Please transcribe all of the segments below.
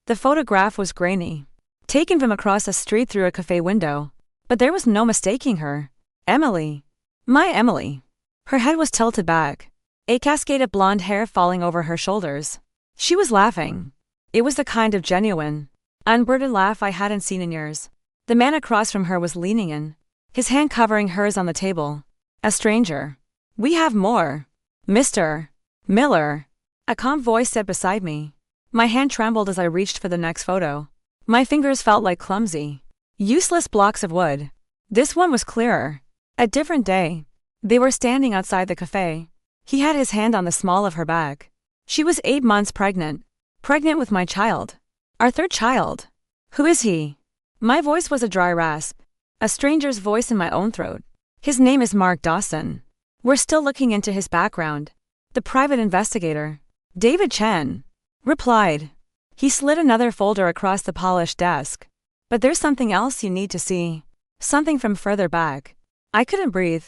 The photograph was grainy, taken from across the street through a cafe window. But there was no mistaking her. Emily. My Emily. Her head was tilted back, a cascade of blonde hair falling over her shoulders. She was laughing. It was the kind of genuine, unburdened laugh I hadn't seen in years. The man across from her was leaning in, his hand covering hers on the table. A stranger. "We have more. Mr. Miller," a calm voice said beside me. My hand trembled as I reached for the next photo. My fingers felt like clumsy, useless blocks of wood. This one was clearer. A different day. They were standing outside the cafe. He had his hand on the small of her back. She was 8 months pregnant. Pregnant with my child. Our third child. "Who is he?" My voice was a dry rasp. A stranger's voice in my own throat. "His name is Mark Dawson. We're still looking into his background." The private investigator, David Chen, replied. He slid another folder across the polished desk. "But there's something else you need to see. Something from further back." I couldn't breathe.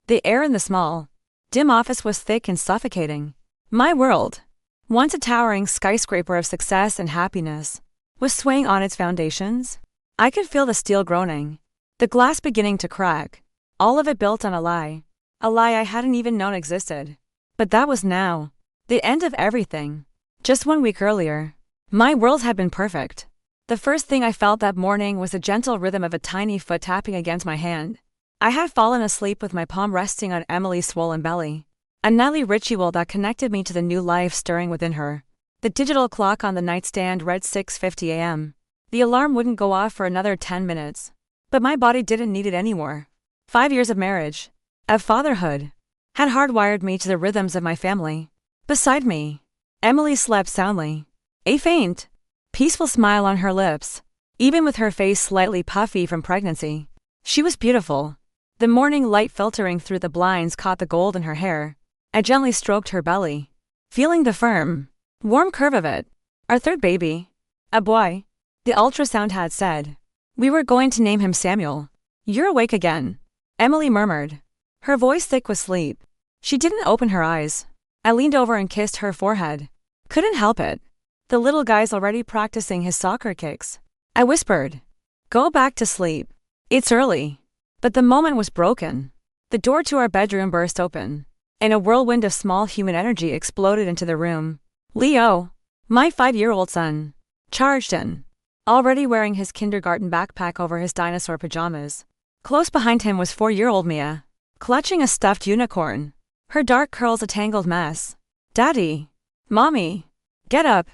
The air in the small, dim office was thick and suffocating. My world, once a towering skyscraper of success and happiness, was swaying on its foundations. I could feel the steel groaning, the glass beginning to crack, all of it built on a lie I hadn't even known existed. But that was now, the end of everything. Just 1 week earlier, my world had been perfect. The first thing I felt that morning was the gentle rhythm of a tiny foot tapping against my hand. I had fallen asleep with my palm resting on Emily's swollen belly, a nightly ritual that connected me to the new life stirring within her. The digital clock on the nightstand read 6:50 a.m. The alarm wouldn't go off for another 10 minutes. But my body didn't need it anymore. 5 years of marriage, of fatherhood, had hardwired me to the rhythms of my family. Beside me, Emily slept soundly, a faint, peaceful smile on her lips, even with her face slightly puffy from pregnancy. She was beautiful. The morning light filtering through the blinds caught the gold in her hair. I gently stroked her belly, feeling the firm, warm curve of it. Our third baby, a boy, the ultrasound had said. We were going to name him Samuel. "You're awake again," Emily murmured, her voice thick with sleep. She didn't open her eyes. I leaned over and kissed her forehead. Couldn't help it. The little guy's already practicing his soccer kicks. I whispered, "Go back to sleep. It's early." But the moment was broken. The door to our bedroom burst open, and a whirlwind of small human energy exploded into the room. Leo, my 5-year-old son, charged in, already wearing his kindergarten backpack over his dinosaur pajamas. Close behind him was 4-year-old Mia, clutching a stuffed unicorn, her dark curls a tangled mess. "Daddy! Mommy! Get up!"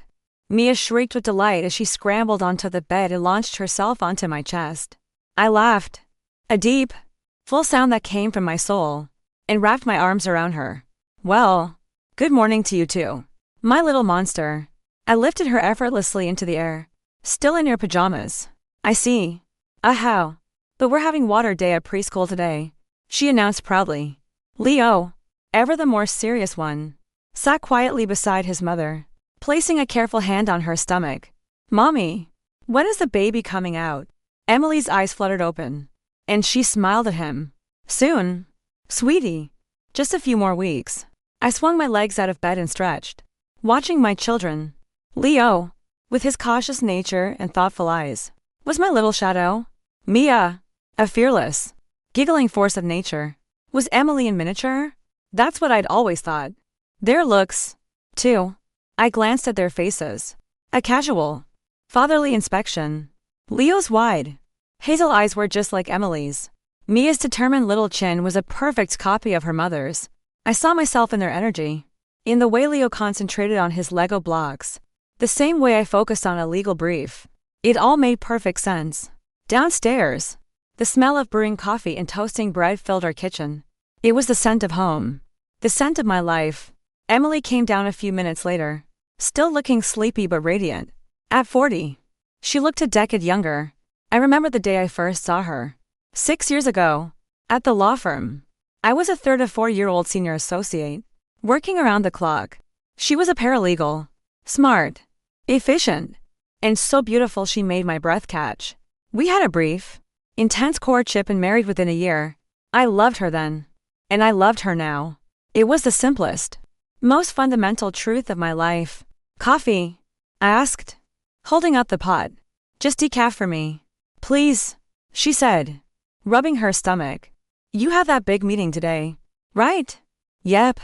Mia shrieked with delight as she scrambled onto the bed and launched herself onto my chest. I laughed. A deep, full sound that came from my soul, and wrapped my arms around her. "Well, good morning to you too, my little monster." I lifted her effortlessly into the air. "Still in your pajamas. I see. How? But we're having water day at preschool today," she announced proudly. Leo, ever the more serious one, sat quietly beside his mother, placing a careful hand on her stomach. "Mommy, when is the baby coming out?" Emily's eyes fluttered open, and she smiled at him. "Soon, sweetie. Just a few more weeks." I swung my legs out of bed and stretched, watching my children. Leo, with his cautious nature and thoughtful eyes, was my little shadow. Mia, a fearless, giggling force of nature. Was Emily in miniature? That's what I'd always thought. Their looks, too. I glanced at their faces. A casual, fatherly inspection. Leo's wide, hazel eyes were just like Emily's. Mia's determined little chin was a perfect copy of her mother's. I saw myself in their energy, in the way Leo concentrated on his Lego blocks, the same way I focused on a legal brief. It all made perfect sense. Downstairs, the smell of brewing coffee and toasting bread filled our kitchen. It was the scent of home, the scent of my life. Emily came down a few minutes later, still looking sleepy but radiant. At 40, she looked a decade younger. I remember the day I first saw her. 6 years ago, at the law firm. I was a third of 4-year-old senior associate, working around the clock. She was a paralegal, smart, efficient, and so beautiful she made my breath catch. We had a brief, intense courtship and married within a year. I loved her then, and I loved her now. It was the simplest, most fundamental truth of my life. "Coffee?" I asked. holding out the pot. Just decaf for me. Please, she said, rubbing her stomach. You have that big meeting today, right? Yep.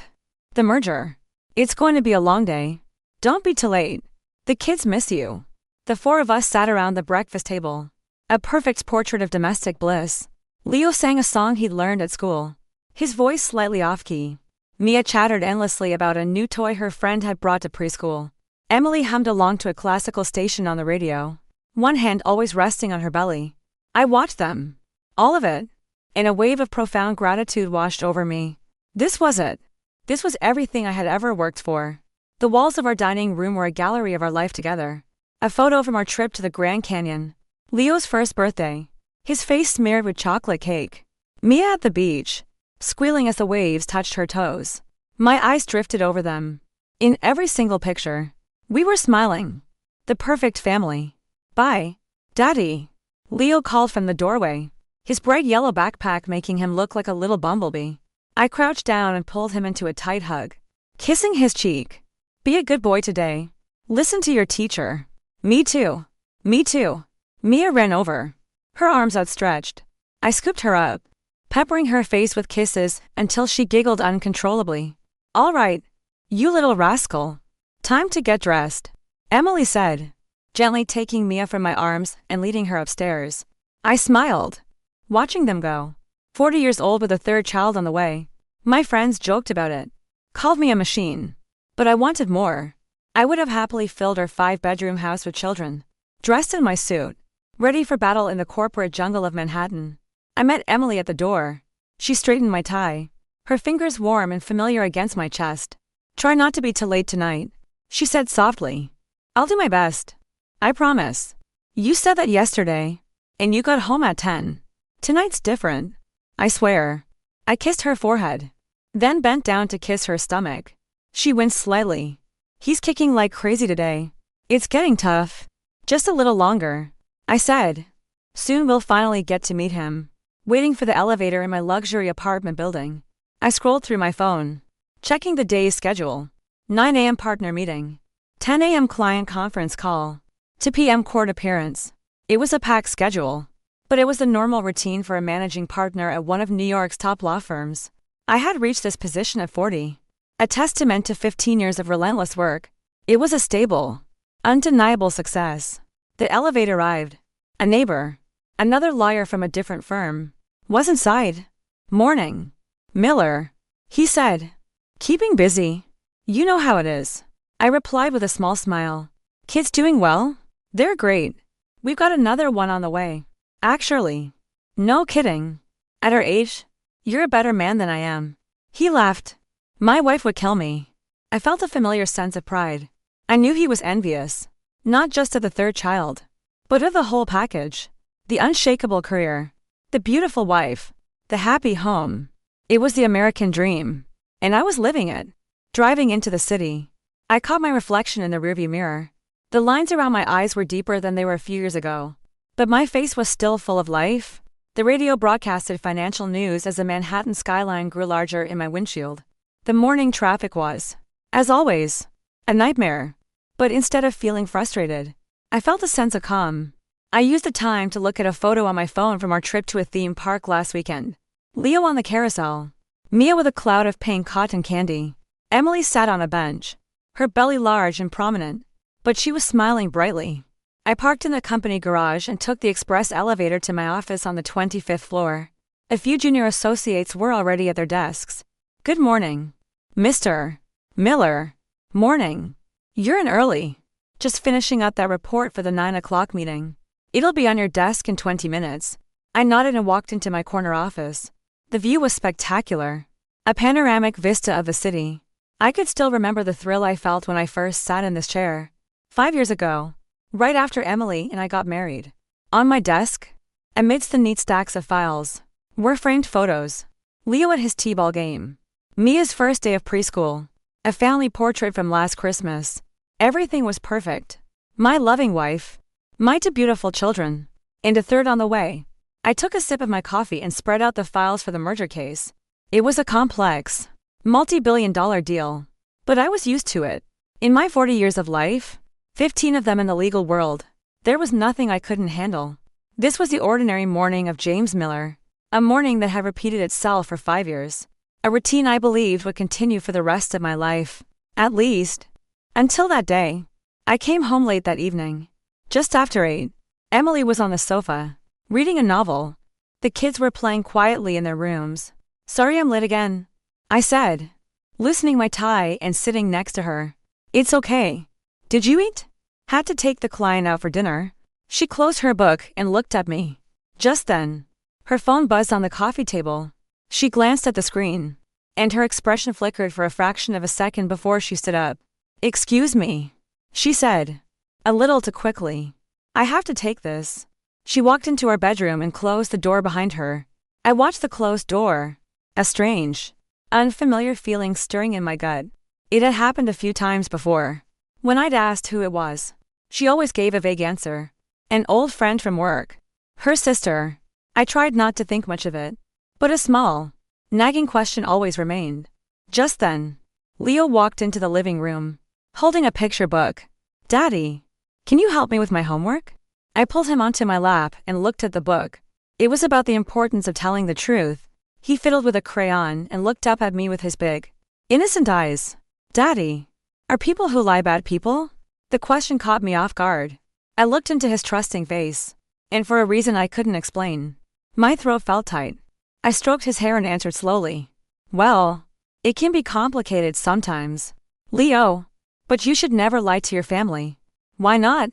The merger. It's going to be a long day. Don't be too late. The kids miss you. The four of us sat around the breakfast table. A perfect portrait of domestic bliss. Leo sang a song he'd learned at school, his voice slightly off-key. Mia chattered endlessly about a new toy her friend had brought to preschool. Emily hummed along to a classical station on the radio, one hand always resting on her belly. I watched them. All of it. And a wave of profound gratitude washed over me. This was it. This was everything I had ever worked for. The walls of our dining room were a gallery of our life together. A photo from our trip to the Grand Canyon. Leo's first birthday. His face smeared with chocolate cake. Mia at the beach, squealing as the waves touched her toes. My eyes drifted over them. In every single picture, we were smiling. The perfect family. Bye, Daddy. Leo called from the doorway, his bright yellow backpack making him look like a little bumblebee. I crouched down and pulled him into a tight hug, kissing his cheek. Be a good boy today. Listen to your teacher. Me too. Me too. Mia ran over, her arms outstretched. I scooped her up, peppering her face with kisses until she giggled uncontrollably. All right, you little rascal. Time to get dressed, Emily said, gently taking Mia from my arms and leading her upstairs. I smiled, watching them go. 40 years old with a third child on the way. My friends joked about it, called me a machine. But I wanted more. I would have happily filled our 5-bedroom house with children. Dressed in my suit, ready for battle in the corporate jungle of Manhattan. I met Emily at the door. She straightened my tie, her fingers warm and familiar against my chest. Try not to be too late tonight, she said softly. I'll do my best. I promise. You said that yesterday, and you got home at 10. Tonight's different. I swear. I kissed her forehead, then bent down to kiss her stomach. She winced slightly. He's kicking like crazy today. It's getting tough. Just a little longer, I said. Soon we'll finally get to meet him. Waiting for the elevator in my luxury apartment building, I scrolled through my phone, checking the day's schedule. 9 a.m. partner meeting. 10 a.m. client conference call. 2 p.m. court appearance. It was a packed schedule, but it was the normal routine for a managing partner at one of New York's top law firms. I had reached this position at 40. A testament to 15 years of relentless work. It was a stable, undeniable success. The elevator arrived. A neighbor, another lawyer from a different firm, was inside. Morning, Miller, he said. Keeping busy. You know how it is. I replied with a small smile. Kids doing well? They're great. We've got another one on the way. Actually. No kidding. At her age, you're a better man than I am. He laughed. My wife would kill me. I felt a familiar sense of pride. I knew he was envious, not just of the third child, but of the whole package. The unshakable career, the beautiful wife, the happy home. It was the American dream, and I was living it. Driving into the city, I caught my reflection in the rearview mirror. The lines around my eyes were deeper than they were a few years ago, but my face was still full of life. The radio broadcasted financial news as the Manhattan skyline grew larger in my windshield. The morning traffic was, as always, a nightmare. But instead of feeling frustrated, I felt a sense of calm. I used the time to look at a photo on my phone from our trip to a theme park last weekend. Leo on the carousel, Mia with a cloud of pink cotton candy. Emily sat on a bench, her belly large and prominent, but she was smiling brightly. I parked in the company garage and took the express elevator to my office on the 25th floor. A few junior associates were already at their desks. Good morning, Mr. Miller. Morning. You're in early. Just finishing up that report for the 9 o'clock meeting. It'll be on your desk in 20 minutes. I nodded and walked into my corner office. The view was spectacular. A panoramic vista of the city. I could still remember the thrill I felt when I first sat in this chair. 5 years ago, right after Emily and I got married. On my desk, amidst the neat stacks of files, were framed photos. Leo at his t-ball game. Mia's first day of preschool. A family portrait from last Christmas. Everything was perfect. My loving wife. My 2 beautiful children. And a third on the way. I took a sip of my coffee and spread out the files for the merger case. It was a complex, multi-billion-dollar deal. But I was used to it. In my 40 years of life, 15 of them in the legal world. There was nothing I couldn't handle. This was the ordinary morning of James Miller, a morning that had repeated itself for 5 years. A routine I believed would continue for the rest of my life, at least. Until that day. I came home late that evening. Just after 8. Emily was on the sofa, reading a novel. The kids were playing quietly in their rooms. "Sorry I'm late again," I said, loosening my tie and sitting next to her. "It's okay. Did you eat?" "Had to take the client out for dinner." She closed her book and looked at me. Just then, her phone buzzed on the coffee table. She glanced at the screen, and her expression flickered for a fraction of a second before she stood up. "Excuse me," she said, a little too quickly. "I have to take this." She walked into our bedroom and closed the door behind her. I watched the closed door, a strange, unfamiliar feeling stirring in my gut. It had happened a few times before. When I'd asked who it was, she always gave a vague answer. An old friend from work. Her sister. I tried not to think much of it, but a small, nagging question always remained. Just then, Leo walked into the living room, holding a picture book. "Daddy, can you help me with my homework?" I pulled him onto my lap and looked at the book. It was about the importance of telling the truth. He fiddled with a crayon and looked up at me with his big, innocent eyes. "Daddy, are people who lie bad people?" The question caught me off guard. I looked into his trusting face, and for a reason I couldn't explain, my throat felt tight. I stroked his hair and answered slowly. "Well, it can be complicated sometimes, Leo, but you should never lie to your family." "Why not?"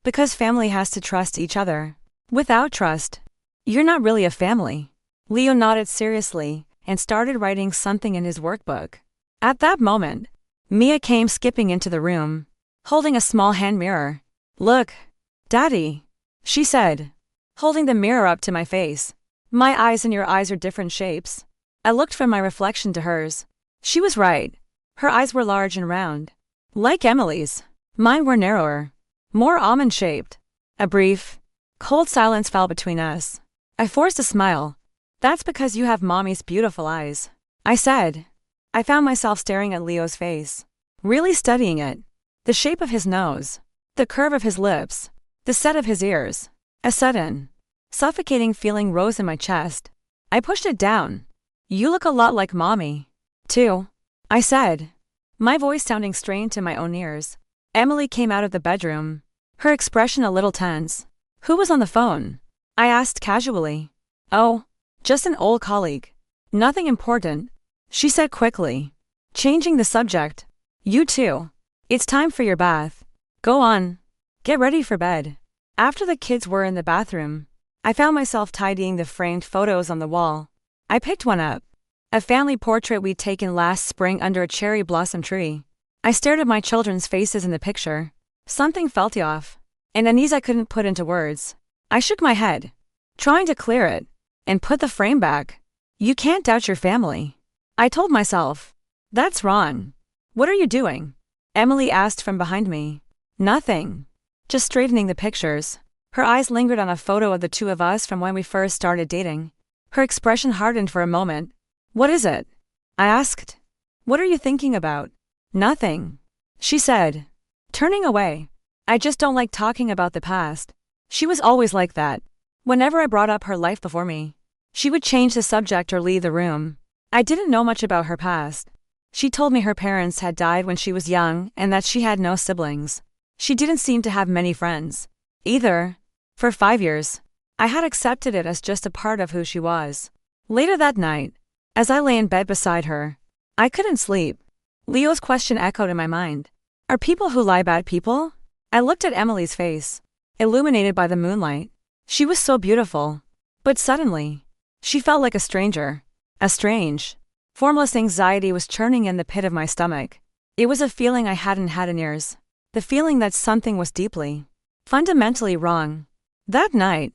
"Because family has to trust each other. Without trust, you're not really a family." Leo nodded seriously and started writing something in his workbook. At that moment, Mia came skipping into the room, holding a small hand mirror. "Look, Daddy," she said, holding the mirror up to my face. "My eyes and your eyes are different shapes." I looked from my reflection to hers. She was right. Her eyes were large and round, like Emily's. Mine were narrower, more almond-shaped. A brief, cold silence fell between us. I forced a smile. "That's because you have Mommy's beautiful eyes," I said. I found myself staring at Leo's face, really studying it. The shape of his nose, the curve of his lips, the set of his ears. A sudden, suffocating feeling rose in my chest. I pushed it down. "You look a lot like Mommy, too," I said, my voice sounding strained to my own ears. Emily came out of the bedroom, her expression a little tense. "Who was on the phone?" I asked casually. "Oh, just an old colleague. Nothing important," she said quickly, changing the subject. "You too. It's time for your bath. Go on. Get ready for bed." After the kids were in the bathroom, I found myself tidying the framed photos on the wall. I picked one up. A family portrait we'd taken last spring under a cherry blossom tree. I stared at my children's faces in the picture. Something felt off, an unease I couldn't put into words. I shook my head, trying to clear it, and put the frame back. "You can't doubt your family," I told myself. "That's wrong." "What are you doing?" Emily asked from behind me. "Nothing. Just straightening the pictures." Her eyes lingered on a photo of the two of us from when we first started dating. Her expression hardened for a moment. "What is it?" I asked. "What are you thinking about?" "Nothing," she said, turning away. "I just don't like talking about the past." She was always like that. Whenever I brought up her life before me, she would change the subject or leave the room. I didn't know much about her past. She told me her parents had died when she was young and that she had no siblings. She didn't seem to have many friends, either. For 5 years, I had accepted it as just a part of who she was. Later that night, as I lay in bed beside her, I couldn't sleep. Leo's question echoed in my mind. "Are people who lie bad people?" I looked at Emily's face, illuminated by the moonlight. She was so beautiful. But suddenly, she felt like a stranger. A strange, formless anxiety was churning in the pit of my stomach. It was a feeling I hadn't had in years. The feeling that something was deeply, fundamentally wrong. That night,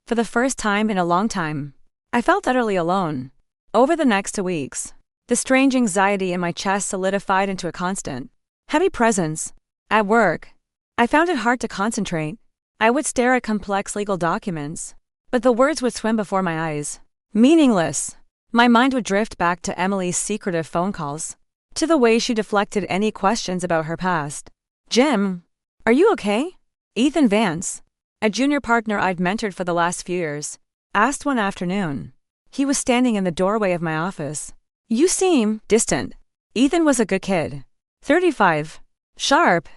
for the first time in a long time, I felt utterly alone. Over the next 2 weeks, the strange anxiety in my chest solidified into a constant, heavy presence. At work, I found it hard to concentrate. I would stare at complex legal documents, but the words would swim before my eyes. Meaningless. My mind would drift back to Emily's secretive phone calls, to the way she deflected any questions about her past. "Jim, Are you okay? Ethan Vance, a junior partner I'd mentored for the last few years, asked one afternoon. He was standing in the doorway of my office. You seem distant. Ethan was a good kid. 35. Sharp.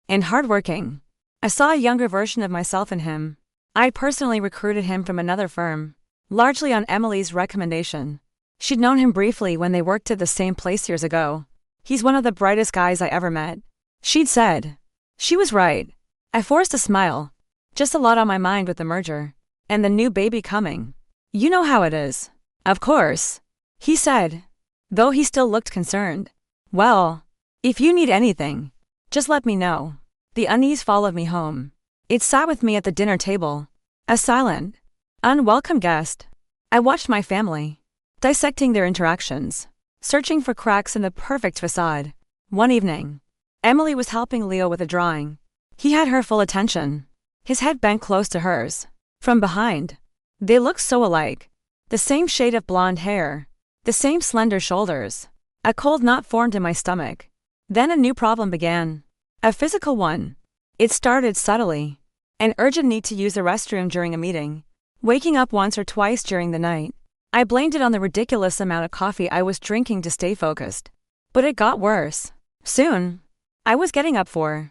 And hardworking. I saw a younger version of myself in him. I'd personally recruited him from another firm, largely on Emily's recommendation. She'd known him briefly when they worked at the same place years ago. He's one of the brightest guys I ever met, she'd said. She was right. I forced a smile. Just a lot on my mind with the merger. And the new baby coming. You know how it is. Of course. He said, though he still looked concerned. Well, if you need anything, just let me know. The unease followed me home. It sat with me at the dinner table. A silent, unwelcome guest. I watched my family, dissecting their interactions, searching for cracks in the perfect facade. One evening, Emily was helping Leo with a drawing. He had her full attention, his head bent close to hers. From behind, they looked so alike. The same shade of blonde hair, the same slender shoulders. A cold knot formed in my stomach. Then a new problem began. A physical one. It started subtly. An urgent need to use the restroom during a meeting. Waking up once or twice during the night. I blamed it on the ridiculous amount of coffee I was drinking to stay focused. But it got worse. Soon, I was getting up 4-5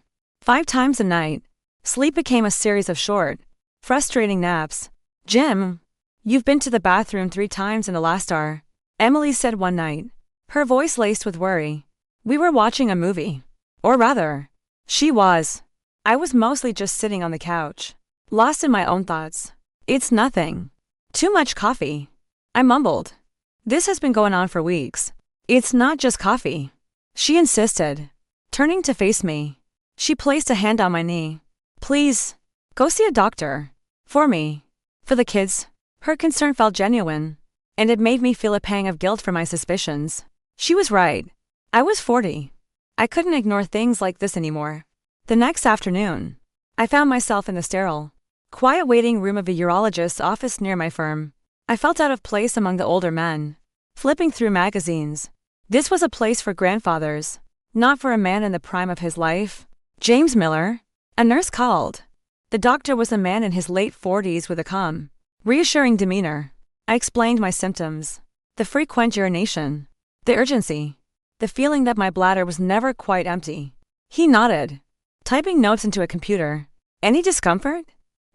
times a night. Sleep became a series of short, frustrating naps. Jim, you've been to the bathroom 3 times in the last hour, Emily said one night, her voice laced with worry. We were watching a movie. Or rather, she was. I was mostly just sitting on the couch, lost in my own thoughts. It's nothing. Too much coffee. I mumbled. This has been going on for weeks. It's not just coffee. She insisted, turning to face me. She placed a hand on my knee. Please, go see a doctor. For me. For the kids. Her concern felt genuine, and it made me feel a pang of guilt for my suspicions. She was right. I was 40. I couldn't ignore things like this anymore. The next afternoon, I found myself in the sterile, quiet waiting room of a urologist's office near my firm. I felt out of place among the older men, flipping through magazines. This was a place for grandfathers, not for a man in the prime of his life. James Miller, a nurse called. The doctor was a man in his late 40s with a calm, reassuring demeanor. I explained my symptoms. The frequent urination. The urgency. The feeling that my bladder was never quite empty. He nodded, typing notes into a computer. Any discomfort?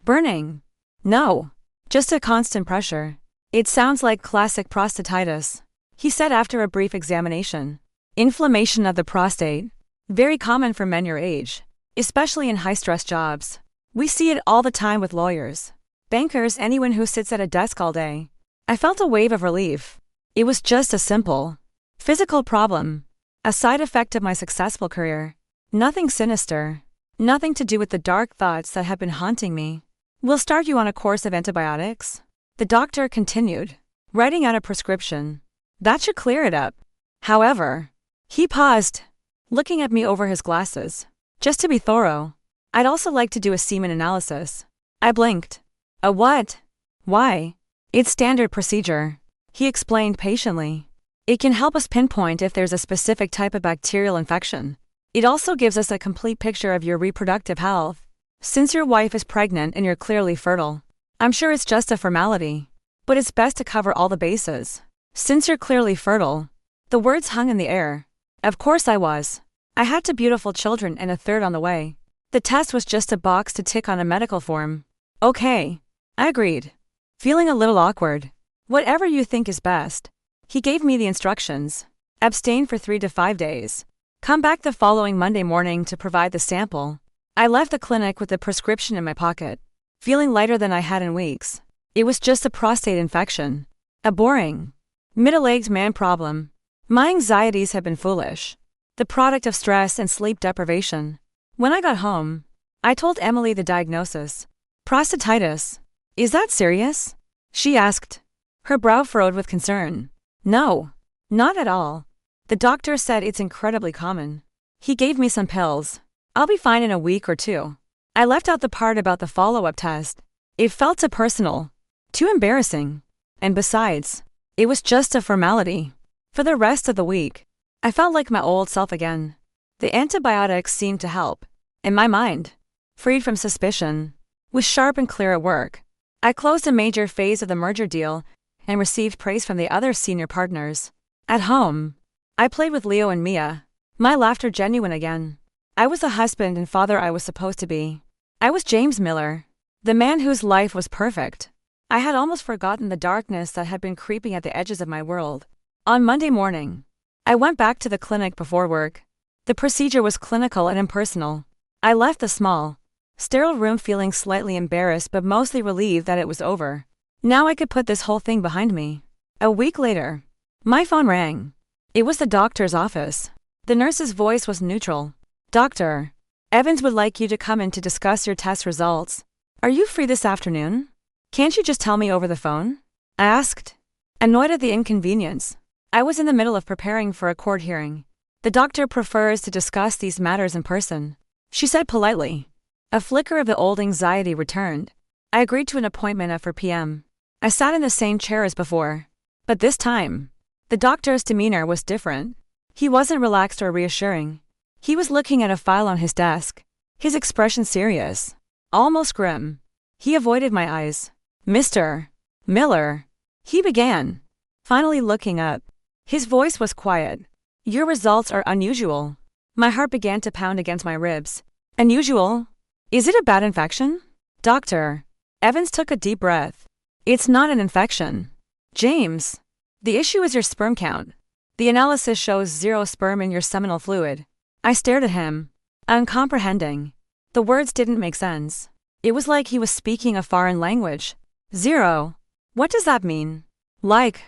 Burning? No. Just a constant pressure. It sounds like classic prostatitis, he said after a brief examination. Inflammation of the prostate. Very common for men your age, especially in high-stress jobs. We see it all the time with lawyers, bankers, anyone who sits at a desk all day. I felt a wave of relief. It was just a simple, physical problem, a side effect of my successful career. Nothing sinister, nothing to do with the dark thoughts that have been haunting me. We'll start you on a course of antibiotics, the doctor continued, writing out a prescription. That should clear it up. However, he paused, looking at me over his glasses. Just to be thorough, I'd also like to do a semen analysis. I blinked. A what? Why? It's standard procedure, he explained patiently. It can help us pinpoint if there's a specific type of bacterial infection. It also gives us a complete picture of your reproductive health. Since your wife is pregnant and you're clearly fertile, I'm sure it's just a formality. But it's best to cover all the bases. Since you're clearly fertile. The words hung in the air. Of course I was. I had 2 beautiful children and a third on the way. The test was just a box to tick on a medical form. Okay. I agreed, feeling a little awkward. Whatever you think is best. He gave me the instructions. Abstain for 3 to 5 days. Come back the following Monday morning to provide the sample. I left the clinic with the prescription in my pocket, feeling lighter than I had in weeks. It was just a prostate infection. A boring, middle-aged man problem. My anxieties had been foolish, the product of stress and sleep deprivation. When I got home, I told Emily the diagnosis. Prostatitis. Is that serious? She asked, her brow furrowed with concern. No, not at all. The doctor said it's incredibly common. He gave me some pills. I'll be fine in a week or 2. I left out the part about the follow-up test. It felt too personal, too embarrassing. And besides, it was just a formality. For the rest of the week, I felt like my old self again. The antibiotics seemed to help. In my mind, freed from suspicion, was sharp and clear at work. I closed a major phase of the merger deal and received praise from the other senior partners. At home, I played with Leo and Mia, my laughter genuine again. I was the husband and father I was supposed to be. I was James Miller, the man whose life was perfect. I had almost forgotten the darkness that had been creeping at the edges of my world. On Monday morning, I went back to the clinic before work. The procedure was clinical and impersonal. I left the small, sterile room feeling slightly embarrassed but mostly relieved that it was over. Now I could put this whole thing behind me. A week later, my phone rang. It was the doctor's office. The nurse's voice was neutral. "Doctor, Evans would like you to come in to discuss your test results. Are you free this afternoon? Can't you just tell me over the phone?" I asked, annoyed at the inconvenience. I was in the middle of preparing for a court hearing. "The doctor prefers to discuss these matters in person," she said politely. A flicker of the old anxiety returned. I agreed to an appointment at 4 p.m. I sat in the same chair as before. But this time, the doctor's demeanor was different. He wasn't relaxed or reassuring. He was looking at a file on his desk, his expression serious, almost grim. He avoided my eyes. "Mr. Miller," he began, finally looking up. His voice was quiet. "Your results are unusual." My heart began to pound against my ribs. "Unusual? Is it a bad infection?" "Doctor." Evans took a deep breath. "It's not an infection, James. The issue is your sperm count. The analysis shows 0 sperm in your seminal fluid." I stared at him, uncomprehending. The words didn't make sense. It was like he was speaking a foreign language. 0? What does that mean? Like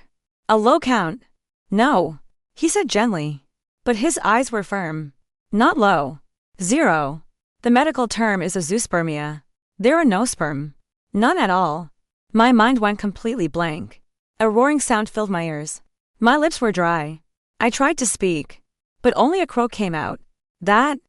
a low count? "No," he said gently. But his eyes were firm. "Not low. 0. The medical term is azoospermia. There are no sperm. None at all." My mind went completely blank. A roaring sound filled my ears. My lips were dry. I tried to speak, but only a croak came out. That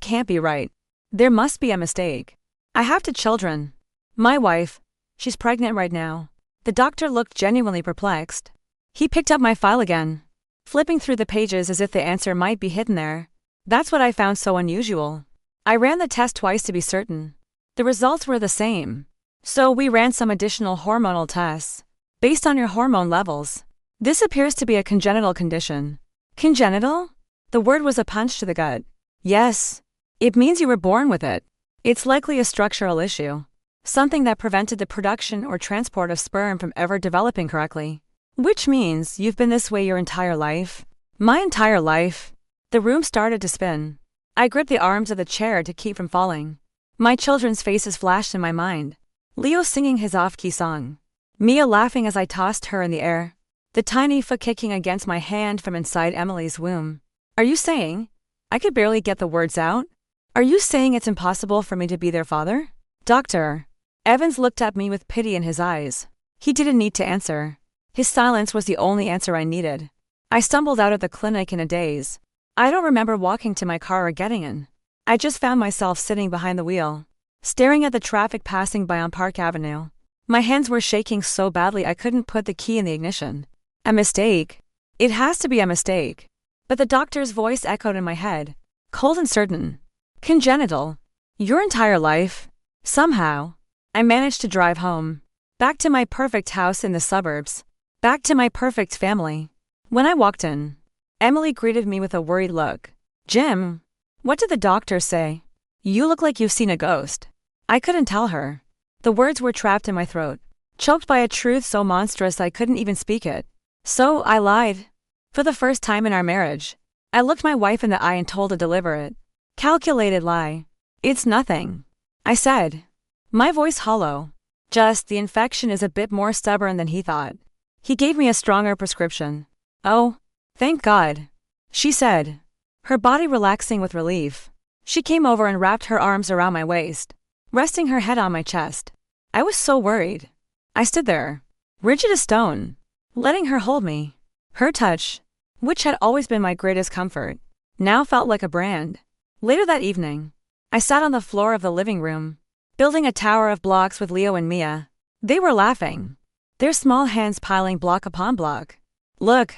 can't be right. There must be a mistake. I have 2 children. My wife, she's pregnant right now. The doctor looked genuinely perplexed. He picked up my file again, flipping through the pages as if the answer might be hidden there. That's what I found so unusual. I ran the test twice to be certain. The results were the same. So we ran some additional hormonal tests, based on your hormone levels. "This appears to be a congenital condition." "Congenital?" The word was a punch to the gut. "Yes. It means you were born with it. It's likely a structural issue. Something that prevented the production or transport of sperm from ever developing correctly." "Which means you've been this way your entire life?" "My entire life." The room started to spin. I gripped the arms of the chair to keep from falling. My children's faces flashed in my mind. Leo singing his off-key song. Mia laughing as I tossed her in the air. The tiny foot kicking against my hand from inside Emily's womb. "Are you saying?" I could barely get the words out. "Are you saying it's impossible for me to be their father?" "Doctor." Evans looked at me with pity in his eyes. He didn't need to answer. His silence was the only answer I needed. I stumbled out of the clinic in a daze. I don't remember walking to my car or getting in. I just found myself sitting behind the wheel, staring at the traffic passing by on Park Avenue. My hands were shaking so badly I couldn't put the key in the ignition. A mistake. It has to be a mistake. But the doctor's voice echoed in my head, cold and certain. "Congenital. Your entire life." Somehow, I managed to drive home. Back to my perfect house in the suburbs. Back to my perfect family. When I walked in, Emily greeted me with a worried look. "Jim, what did the doctor say?" "You look like you've seen a ghost." I couldn't tell her. The words were trapped in my throat, choked by a truth so monstrous I couldn't even speak it. So I lied. For the first time in our marriage, I looked my wife in the eye and told a deliberate, calculated lie. "It's nothing," I said, my voice hollow. "Just the infection is a bit more stubborn than he thought." He gave me a stronger prescription. "Oh, thank God," she said, her body relaxing with relief. She came over and wrapped her arms around my waist, resting her head on my chest. I was so worried. I stood there, rigid as stone, letting her hold me. Her touch, which had always been my greatest comfort, now felt like a brand. Later that evening, I sat on the floor of the living room, building a tower of blocks with Leo and Mia. They were laughing, their small hands piling block upon block. "Look,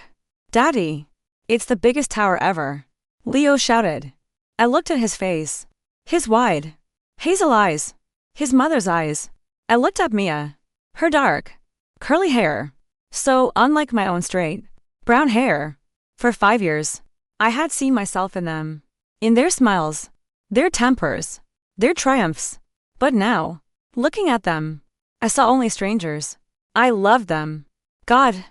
Daddy, it's the biggest tower ever," Leo shouted. I looked at his face, His wide, hazel eyes. His mother's eyes. I looked at Mia. Her dark, curly hair. So unlike my own straight, brown hair. For 5 years, I had seen myself in them. In their smiles, their tempers, their triumphs. But now, looking at them, I saw only strangers. I loved them. God,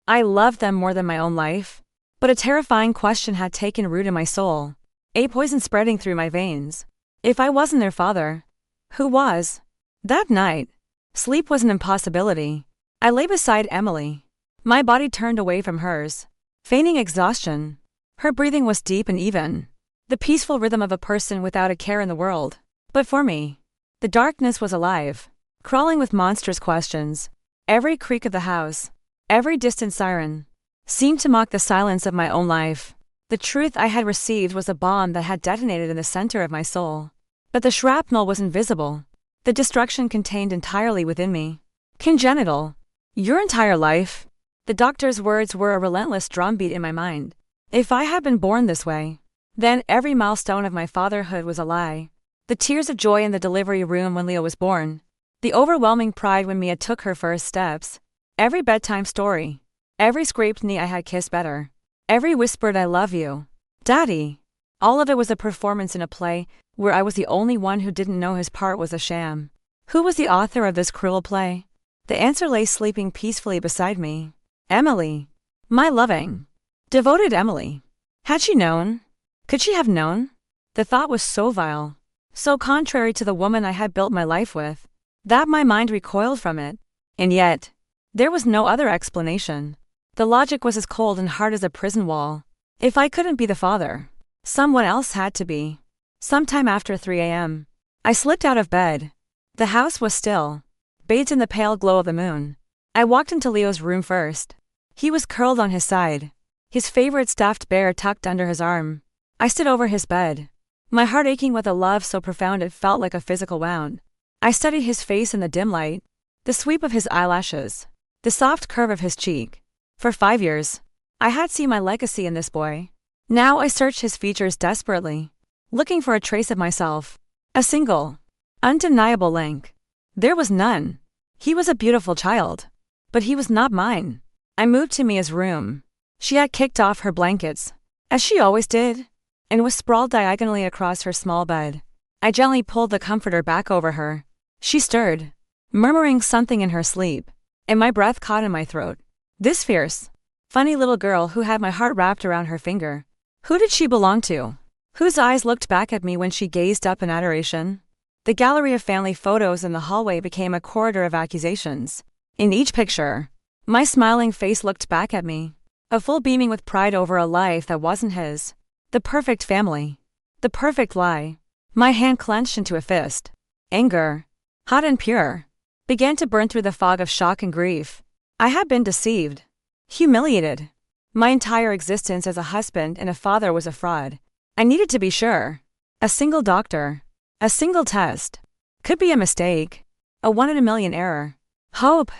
I loved them more than my own life. But a terrifying question had taken root in my soul, a poison spreading through my veins. If I wasn't their father, who was? That night, sleep was an impossibility. I lay beside Emily. My body turned away from hers, feigning exhaustion. Her breathing was deep and even, the peaceful rhythm of a person without a care in the world. But for me, the darkness was alive, crawling with monstrous questions. Every creak of the house, every distant siren, seemed to mock the silence of my own life. The truth I had received was a bomb that had detonated in the center of my soul. But the shrapnel was invisible. The destruction contained entirely within me. Congenital. Your entire life. The doctor's words were a relentless drumbeat in my mind. If I had been born this way, then every milestone of my fatherhood was a lie. The tears of joy in the delivery room when Leo was born. The overwhelming pride when Mia took her first steps. Every bedtime story. Every scraped knee I had kissed better. Every whispered I love you, Daddy. All of it was a performance in a play where I was the only one who didn't know his part was a sham. Who was the author of this cruel play? The answer lay sleeping peacefully beside me. Emily. My loving, devoted Emily. Had she known? Could she have known? The thought was so vile, so contrary to the woman I had built my life with, that my mind recoiled from it. And yet, there was no other explanation. The logic was as cold and hard as a prison wall. If I couldn't be the father, someone else had to be. Sometime after 3 a.m., I slipped out of bed. The house was still, bathed in the pale glow of the moon. I walked into Leo's room first. He was curled on his side, his favorite stuffed bear tucked under his arm. I stood over his bed, my heart aching with a love so profound it felt like a physical wound. I studied his face in the dim light, the sweep of his eyelashes, the soft curve of his cheek. For 5 years, I had seen my legacy in this boy. Now I searched his features desperately, looking for a trace of myself. A single, undeniable link. There was none. He was a beautiful child, but he was not mine. I moved to Mia's room. She had kicked off her blankets, as she always did, and was sprawled diagonally across her small bed. I gently pulled the comforter back over her. She stirred, murmuring something in her sleep, and my breath caught in my throat. This fierce, funny little girl who had my heart wrapped around her finger. Who did she belong to? Whose eyes looked back at me when she gazed up in adoration? The gallery of family photos in the hallway became a corridor of accusations. In each picture, my smiling face looked back at me, a fool beaming with pride over a life that wasn't his. The perfect family. The perfect lie. My hand clenched into a fist. Anger, hot and pure, began to burn through the fog of shock and grief. I had been deceived, humiliated. My entire existence as a husband and a father was a fraud. I needed to be sure. A single doctor, a single test, could be a mistake, a 1 in a million error. Hope,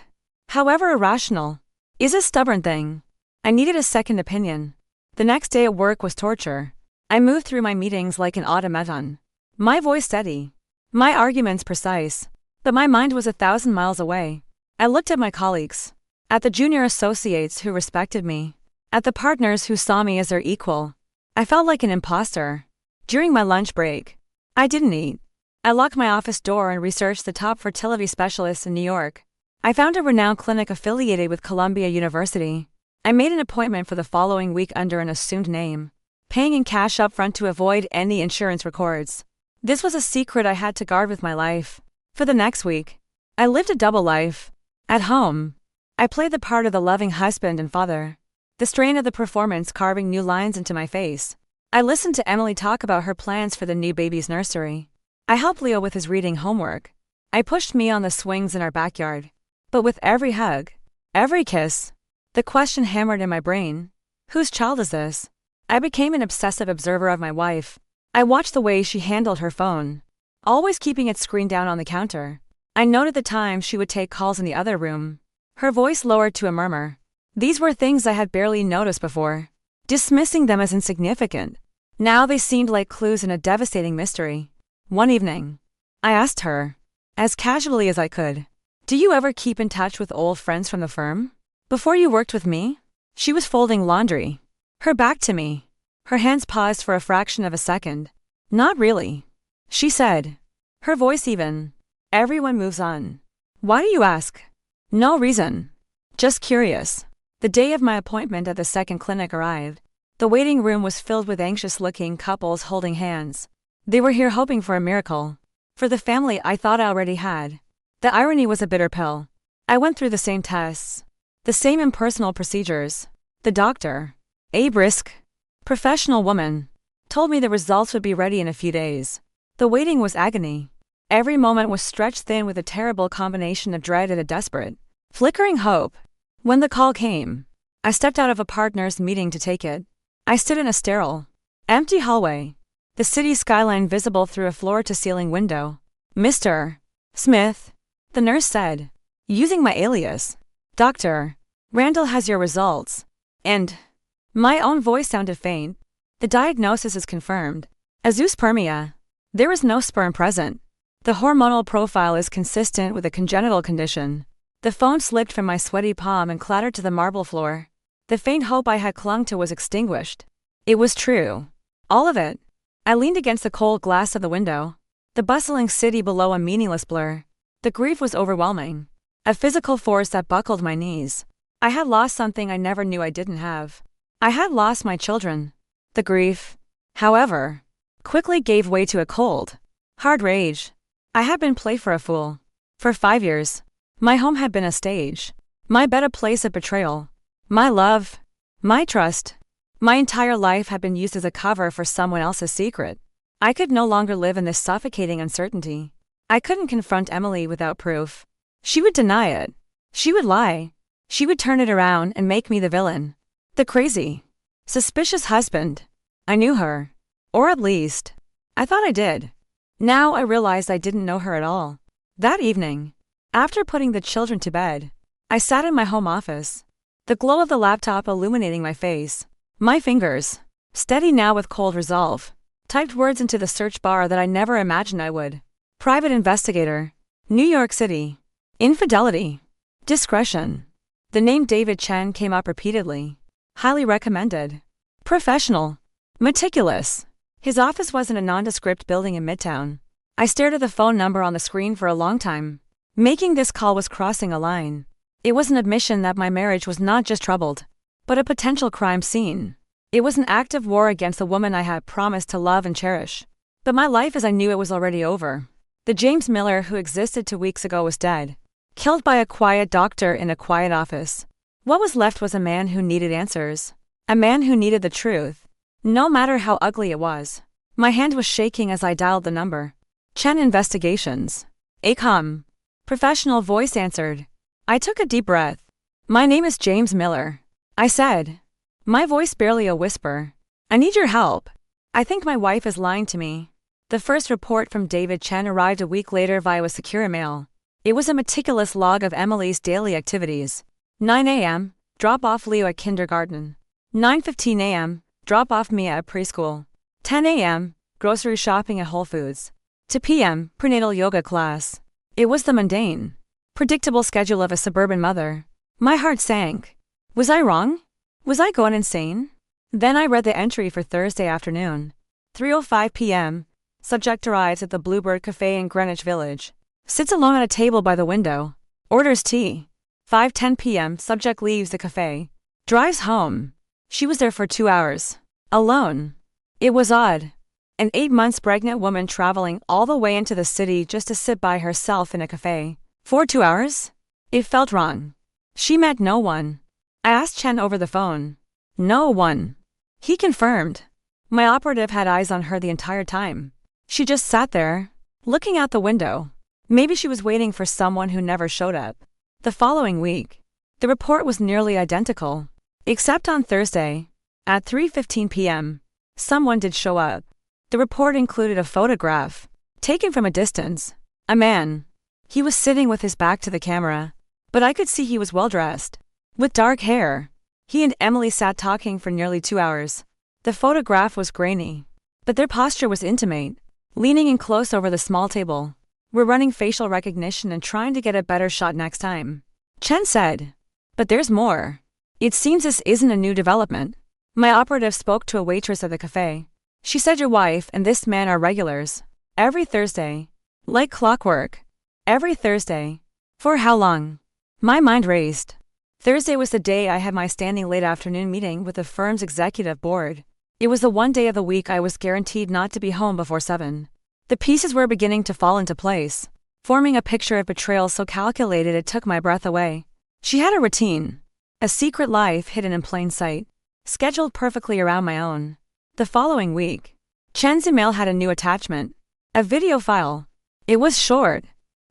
however irrational, is a stubborn thing. I needed a second opinion. The next day at work was torture. I moved through my meetings like an automaton, my voice steady, my arguments precise, but my mind was 1,000 miles away. I looked at my colleagues, at the junior associates who respected me, at the partners who saw me as their equal. I felt like an imposter. During my lunch break, I didn't eat. I locked my office door and researched the top fertility specialists in New York. I found a renowned clinic affiliated with Columbia University. I made an appointment for the following week under an assumed name, paying in cash up front to avoid any insurance records. This was a secret I had to guard with my life. For the next week, I lived a double life. At home, I played the part of the loving husband and father, the strain of the performance carving new lines into my face. I listened to Emily talk about her plans for the new baby's nursery. I helped Leo with his reading homework. I pushed Mia on the swings in our backyard. But with every hug, every kiss, the question hammered in my brain. Whose child is this? I became an obsessive observer of my wife. I watched the way she handled her phone, always keeping its screen down on the counter. I noted the time she would take calls in the other room. Her voice lowered to a murmur. These were things I had barely noticed before, dismissing them as insignificant. Now they seemed like clues in a devastating mystery. One evening, I asked her, as casually as I could, "Do you ever keep in touch with old friends from the firm? Before you worked with me?" She was folding laundry, her back to me. Her hands paused for a fraction of a second. "Not really," she said, her voice even. "Everyone moves on." "Why do you ask?" "No reason. Just curious." The day of my appointment at the second clinic arrived. The waiting room was filled with anxious-looking couples holding hands. They were here hoping for a miracle. For the family I thought I already had. The irony was a bitter pill. I went through the same tests, the same impersonal procedures. The doctor, a brisk, professional woman, told me the results would be ready in a few days. The waiting was agony. Every moment was stretched thin with a terrible combination of dread and a desperate, flickering hope. When the call came, I stepped out of a partner's meeting to take it. I stood in a sterile, empty hallway, the city skyline visible through a floor-to-ceiling window. "Mr. Smith," the nurse said, using my alias. "Dr. Randall has your results." And my own voice sounded faint. "The diagnosis is confirmed. Azoospermia. There is no sperm present. The hormonal profile is consistent with a congenital condition." The phone slipped from my sweaty palm and clattered to the marble floor. The faint hope I had clung to was extinguished. It was true. All of it. I leaned against the cold glass of the window. The bustling city below a meaningless blur. The grief was overwhelming. A physical force that buckled my knees. I had lost something I never knew I didn't have. I had lost my children. The grief, however, quickly gave way to a cold, hard rage. I had been played for a fool. For 5 years. My home had been a stage. My bed a place of betrayal. My love, my trust, my entire life had been used as a cover for someone else's secret. I could no longer live in this suffocating uncertainty. I couldn't confront Emily without proof. She would deny it. She would lie. She would turn it around and make me the villain. The crazy, suspicious husband. I knew her. Or at least, I thought I did. Now I realized I didn't know her at all. That evening, after putting the children to bed, I sat in my home office, the glow of the laptop illuminating my face. My fingers, steady now with cold resolve, typed words into the search bar that I never imagined I would. Private investigator. New York City. Infidelity. Discretion. The name David Chen came up repeatedly. Highly recommended. Professional. Meticulous. His office was in a nondescript building in Midtown. I stared at the phone number on the screen for a long time. Making this call was crossing a line. It was an admission that my marriage was not just troubled, but a potential crime scene. It was an active war against the woman I had promised to love and cherish. But my life as I knew it was already over. The James Miller who existed 2 weeks ago was dead. Killed by a quiet doctor in a quiet office. What was left was a man who needed answers. A man who needed the truth, no matter how ugly it was. My hand was shaking as I dialed the number. Chen Investigations. A calm, professional voice answered. I took a deep breath. "My name is James Miller," I said, my voice barely a whisper. "I need your help. I think my wife is lying to me." The first report from David Chen arrived a week later via secure mail. It was a meticulous log of Emily's daily activities. 9 a.m., drop off Leo at kindergarten. 9:15 a.m., drop off Mia at preschool. 10 a.m., grocery shopping at Whole Foods. 2 p.m., prenatal yoga class. It was the mundane, predictable schedule of a suburban mother. My heart sank. Was I wrong? Was I going insane? Then I read the entry for Thursday afternoon. 3:05 p.m., subject arrives at the Bluebird Cafe in Greenwich Village. Sits alone at a table by the window. Orders tea. 5:10 p.m., subject leaves the cafe. Drives home. She was there for 2 hours. Alone. It was odd. An 8 months pregnant woman traveling all the way into the city just to sit by herself in a cafe. For 2 hours? It felt wrong. She met no one. I asked Chen over the phone. No one. He confirmed. My operative had eyes on her the entire time. She just sat there, looking out the window. Maybe she was waiting for someone who never showed up. The following week, the report was nearly identical. Except on Thursday, at 3:15 p.m., someone did show up. The report included a photograph, taken from a distance. A man. He was sitting with his back to the camera, but I could see he was well-dressed, with dark hair. He and Emily sat talking for nearly 2 hours. The photograph was grainy, but their posture was intimate. leaning in close over the small table. We're running facial recognition and trying to get a better shot next time. Chen said. But there's more. It seems this isn't a new development. My operative spoke to a waitress at the cafe. She said your wife and this man are regulars. Every Thursday. Like clockwork. Every Thursday. For how long? My mind raced. Thursday was the day I had my standing late afternoon meeting with the firm's executive board. It was the one day of the week I was guaranteed not to be home before 7. The pieces were beginning to fall into place, forming a picture of betrayal so calculated it took my breath away. She had a routine, a secret life hidden in plain sight, scheduled perfectly around my own. The following week, Chen's email had a new attachment, a video file. It was short,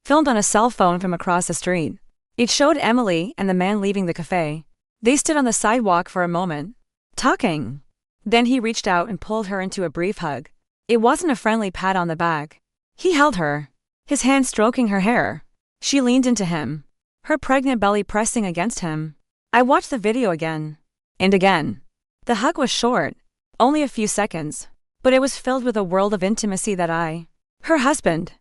filmed on a cell phone from across the street. It showed Emily and the man leaving the cafe. They stood on the sidewalk for a moment, talking. Then he reached out and pulled her into a brief hug. It wasn't a friendly pat on the back. He held her, his hand stroking her hair. She leaned into him, her pregnant belly pressing against him. I watched the video again. And again. The hug was short, only a few seconds, but it was filled with a world of intimacy that I, her husband,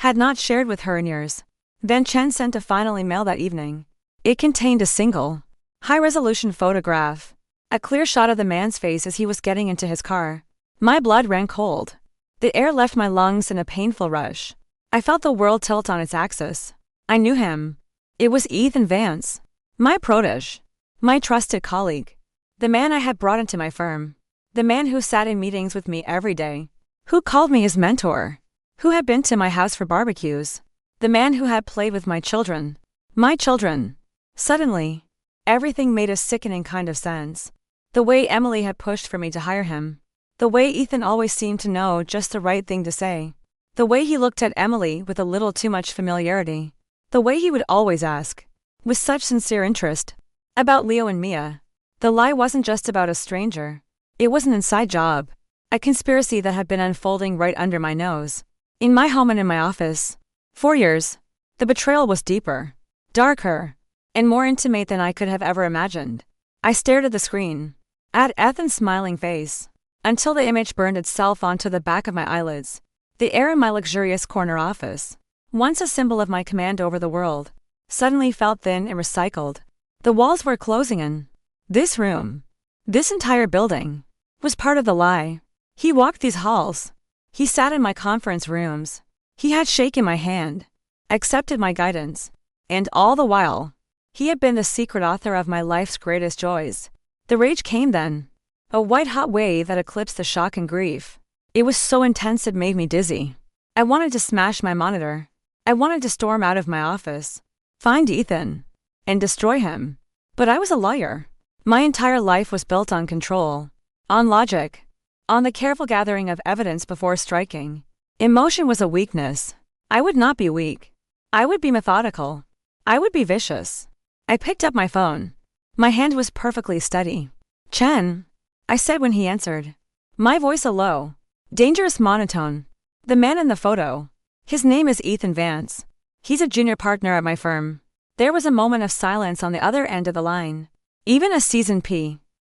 had not shared with her in years. Then Chen sent a final email that evening. It contained a single, high-resolution photograph, a clear shot of the man's face as he was getting into his car. My blood ran cold. The air left my lungs in a painful rush. I felt the world tilt on its axis. I knew him. It was Ethan Vance, my protege, my trusted colleague, the man I had brought into my firm, the man who sat in meetings with me every day, who called me his mentor, who had been to my house for barbecues, the man who had played with my children. My children. Suddenly, everything made a sickening kind of sense. The way Emily had pushed for me to hire him. The way Ethan always seemed to know just the right thing to say. The way he looked at Emily with a little too much familiarity. The way he would always ask, with such sincere interest, about Leo and Mia. The lie wasn't just about a stranger. It was an inside job. A conspiracy that had been unfolding right under my nose. In my home and in my office. 4 years. The betrayal was deeper, darker, and more intimate than I could have ever imagined. I stared at the screen, at Ethan's smiling face, until the image burned itself onto the back of my eyelids. The air in my luxurious corner office, once a symbol of my command over the world, suddenly felt thin and recycled. The walls were closing in. This room, this entire building, was part of the lie. He walked these halls. He sat in my conference rooms. He had shaken my hand, accepted my guidance, and all the while, he had been the secret author of my life's greatest joys. The rage came then. A white-hot wave that eclipsed the shock and grief. It was so intense it made me dizzy. I wanted to smash my monitor. I wanted to storm out of my office, find Ethan, and destroy him. But I was a lawyer. My entire life was built on control, on logic, on the careful gathering of evidence before striking. Emotion was a weakness. I would not be weak. I would be methodical. I would be vicious. I picked up my phone. My hand was perfectly steady. Chen, I said when he answered. My voice a low, dangerous monotone. The man in the photo. His name is Ethan Vance. He's a junior partner at my firm. There was a moment of silence on the other end of the line. Even a seasoned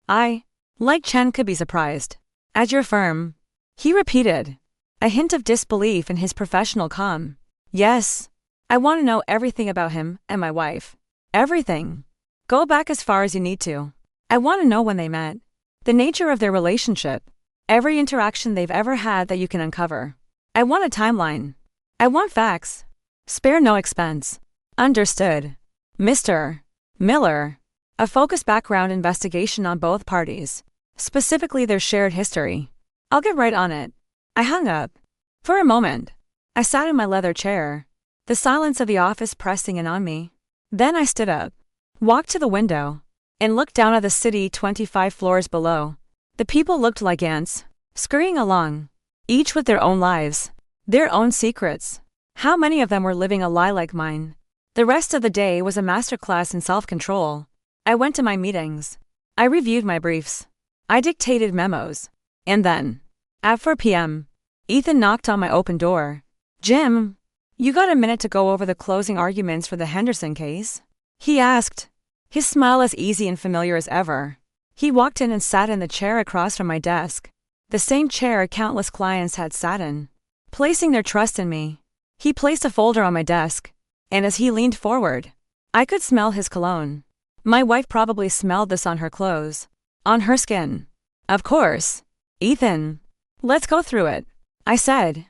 I, like Chen, could be surprised. At your firm? He repeated, a hint of disbelief in his professional calm. Yes. I want to know everything about him and my wife. Everything. Go back as far as you need to. I want to know when they met. The nature of their relationship. Every interaction they've ever had that you can uncover. I want a timeline. I want facts. Spare no expense. Understood. Mr. Miller. A focused background investigation on both parties. Specifically their shared history. I'll get right on it. I hung up. For a moment, I sat in my leather chair, the silence of the office pressing in on me. Then I stood up, walked to the window, and looked down at the city 25 floors below. The people looked like ants, scurrying along, each with their own lives, their own secrets. How many of them were living a lie like mine? The rest of the day was a masterclass in self-control. I went to my meetings. I reviewed my briefs. I dictated memos. And then, at 4 p.m., Ethan knocked on my open door. Jim, you got a minute to go over the closing arguments for the Henderson case? He asked, his smile as easy and familiar as ever. He walked in and sat in the chair across from my desk, the same chair countless clients had sat in. placing their trust in me. He placed a folder on my desk, and as he leaned forward, I could smell his cologne. My wife probably smelled this on her clothes, on her skin. Of course. Ethan. Let's go through it, I said.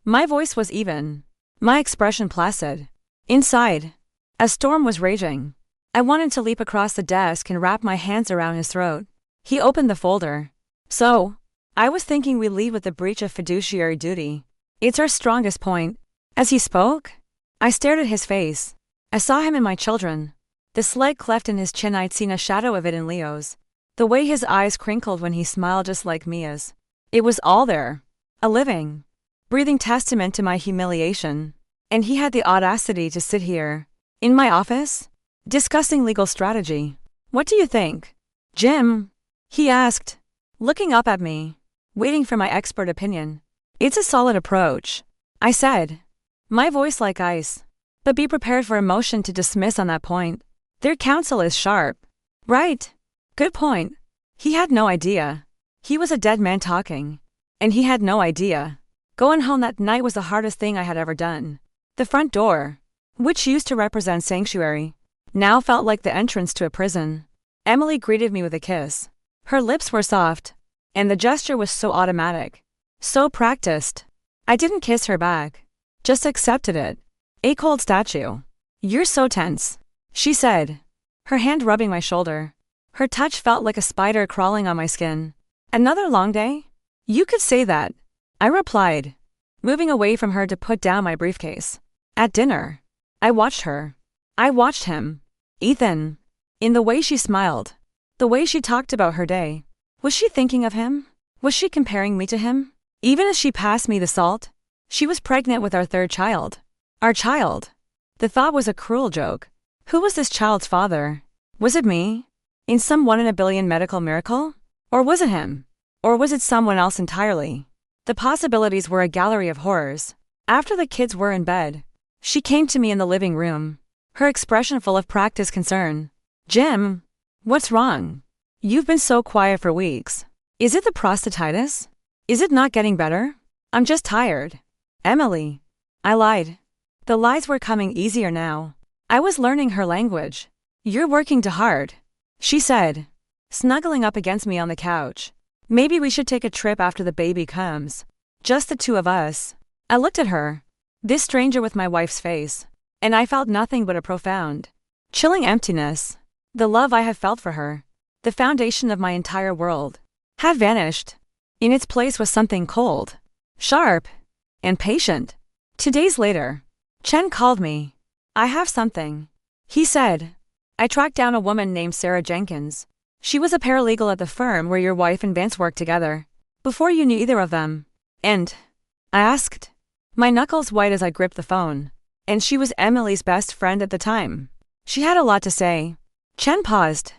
My voice was even, my expression placid. Inside, a storm was raging. I wanted to leap across the desk and wrap my hands around his throat. He opened the folder. So, I was thinking we lead with the breach of fiduciary duty. It's our strongest point. As he spoke, I stared at his face. I saw him in my children. The slight cleft in his chin, I'd seen a shadow of it in Leo's. The way his eyes crinkled when he smiled, just like Mia's. It was all there. A living, breathing testament to my humiliation. And he had the audacity to sit here, in my office, discussing legal strategy. What do you think, Jim? He asked, looking up at me, waiting for my expert opinion. It's a solid approach, I said, my voice like ice. But be prepared for emotion to dismiss on that point. Their counsel is sharp. Right. Good point. He had no idea. He was a dead man talking. And he had no idea. Going home that night was the hardest thing I had ever done. The front door, which used to represent sanctuary, now felt like the entrance to a prison. Emily greeted me with a kiss. Her lips were soft, and the gesture was so automatic, so practiced. I didn't kiss her back, just accepted it. A cold statue. You're so tense, she said, her hand rubbing my shoulder. Her touch felt like a spider crawling on my skin. Another long day? You could say that, I replied, moving away from her to put down my briefcase. At dinner, I watched her. I watched him. Ethan. In the way she smiled. The way she talked about her day. Was she thinking of him? Was she comparing me to him? Even as she passed me the salt, she was pregnant with our third child. Our child. The thought was a cruel joke. Who was this child's father? Was it me? In some 1 in a billion medical miracle? Or was it him? Or was it someone else entirely? The possibilities were a gallery of horrors. After the kids were in bed, she came to me in the living room, her expression full of practiced concern. Jim, what's wrong? You've been so quiet for weeks. Is it the prostatitis? Is it not getting better? I'm just tired. Emily. I lied. The lies were coming easier now. I was learning her language. You're working too hard, she said, snuggling up against me on the couch. Maybe we should take a trip after the baby comes. Just the two of us. I looked at her, this stranger with my wife's face, and I felt nothing but a profound, chilling emptiness. The love I have felt for her, the foundation of my entire world, had vanished. In its place was something cold, sharp, and patient. 2 days later, Chen called me. I have something, he said. I tracked down a woman named Sarah Jenkins. She was a paralegal at the firm where your wife and Vance worked together, before you knew either of them. And? I asked, my knuckles white as I gripped the phone. And she was Emily's best friend at the time. She had a lot to say. Chen paused.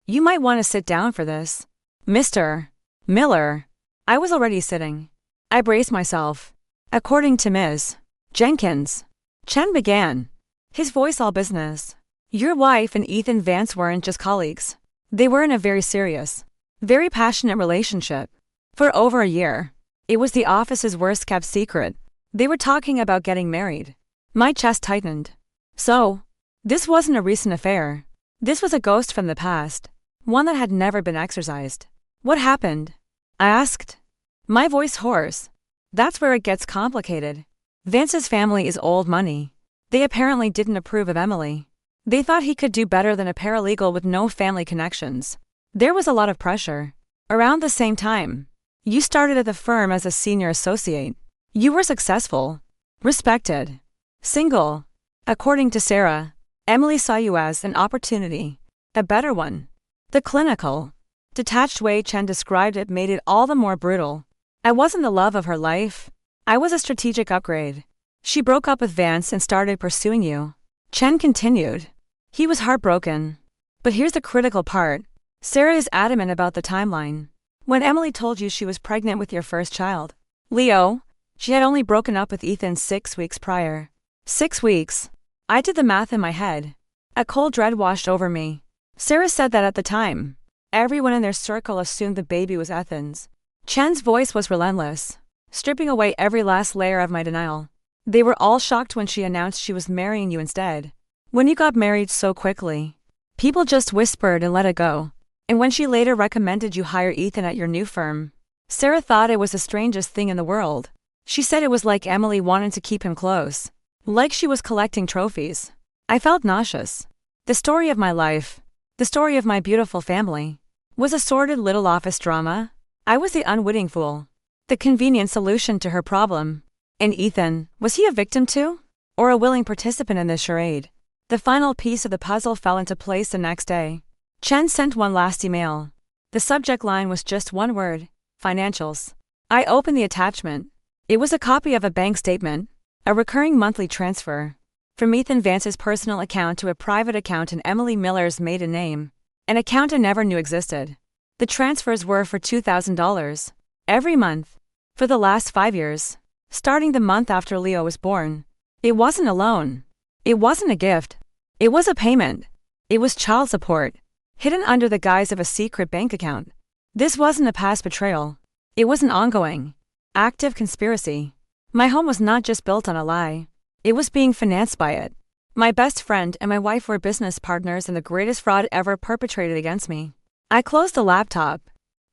You might want to sit down for this. Mr. Miller. I was already sitting. I braced myself. According to Ms. Jenkins, Chen began, his voice all business. Your wife and Ethan Vance weren't just colleagues. They were in a very serious, very passionate relationship. For over a year. It was the office's worst kept secret. They were talking about getting married. My chest tightened. So, this wasn't a recent affair. This was a ghost from the past, one that had never been exorcised. What happened? I asked, my voice hoarse. That's where it gets complicated. Vance's family is old money. They apparently didn't approve of Emily. They thought he could do better than a paralegal with no family connections. There was a lot of pressure. Around the same time, you started at the firm as a senior associate. You were successful, respected, single. According to Sarah, Emily saw you as an opportunity, a better one. The clinical, detached way Chen described it made it all the more brutal. I wasn't the love of her life. I was a strategic upgrade. She broke up with Vance and started pursuing you. Chen continued. He was heartbroken. But here's the critical part. Sarah is adamant about the timeline. When Emily told you she was pregnant with your first child, Leo, she had only broken up with Ethan 6 weeks prior. 6 weeks. I did the math in my head. A cold dread washed over me. Sarah said that at the time, everyone in their circle assumed the baby was Ethan's. Chen's voice was relentless. stripping away every last layer of my denial. They were all shocked when she announced she was marrying you instead. When you got married so quickly. People just whispered and let it go. And when she later recommended you hire Ethan at your new firm, Sarah thought it was the strangest thing in the world. She said it was like Emily wanted to keep him close. Like she was collecting trophies. I felt nauseous. The story of my life, the story of my beautiful family, was a sordid little office drama. I was the unwitting fool. The convenient solution to her problem. And Ethan, was he a victim too? Or a willing participant in this charade? The final piece of the puzzle fell into place the next day. Chen sent one last email. The subject line was just one word: financials. I opened the attachment. It was a copy of a bank statement, a recurring monthly transfer, from Ethan Vance's personal account to a private account in Emily Miller's maiden name, an account I never knew existed. The transfers were for $2,000 every month, for the last 5 years, starting the month after Leo was born. It wasn't a loan. It wasn't a gift. It was a payment. It was child support, hidden under the guise of a secret bank account. This wasn't a past betrayal. It was an ongoing, active conspiracy. My home was not just built on a lie. It was being financed by it. My best friend and my wife were business partners in the greatest fraud ever perpetrated against me. I closed the laptop.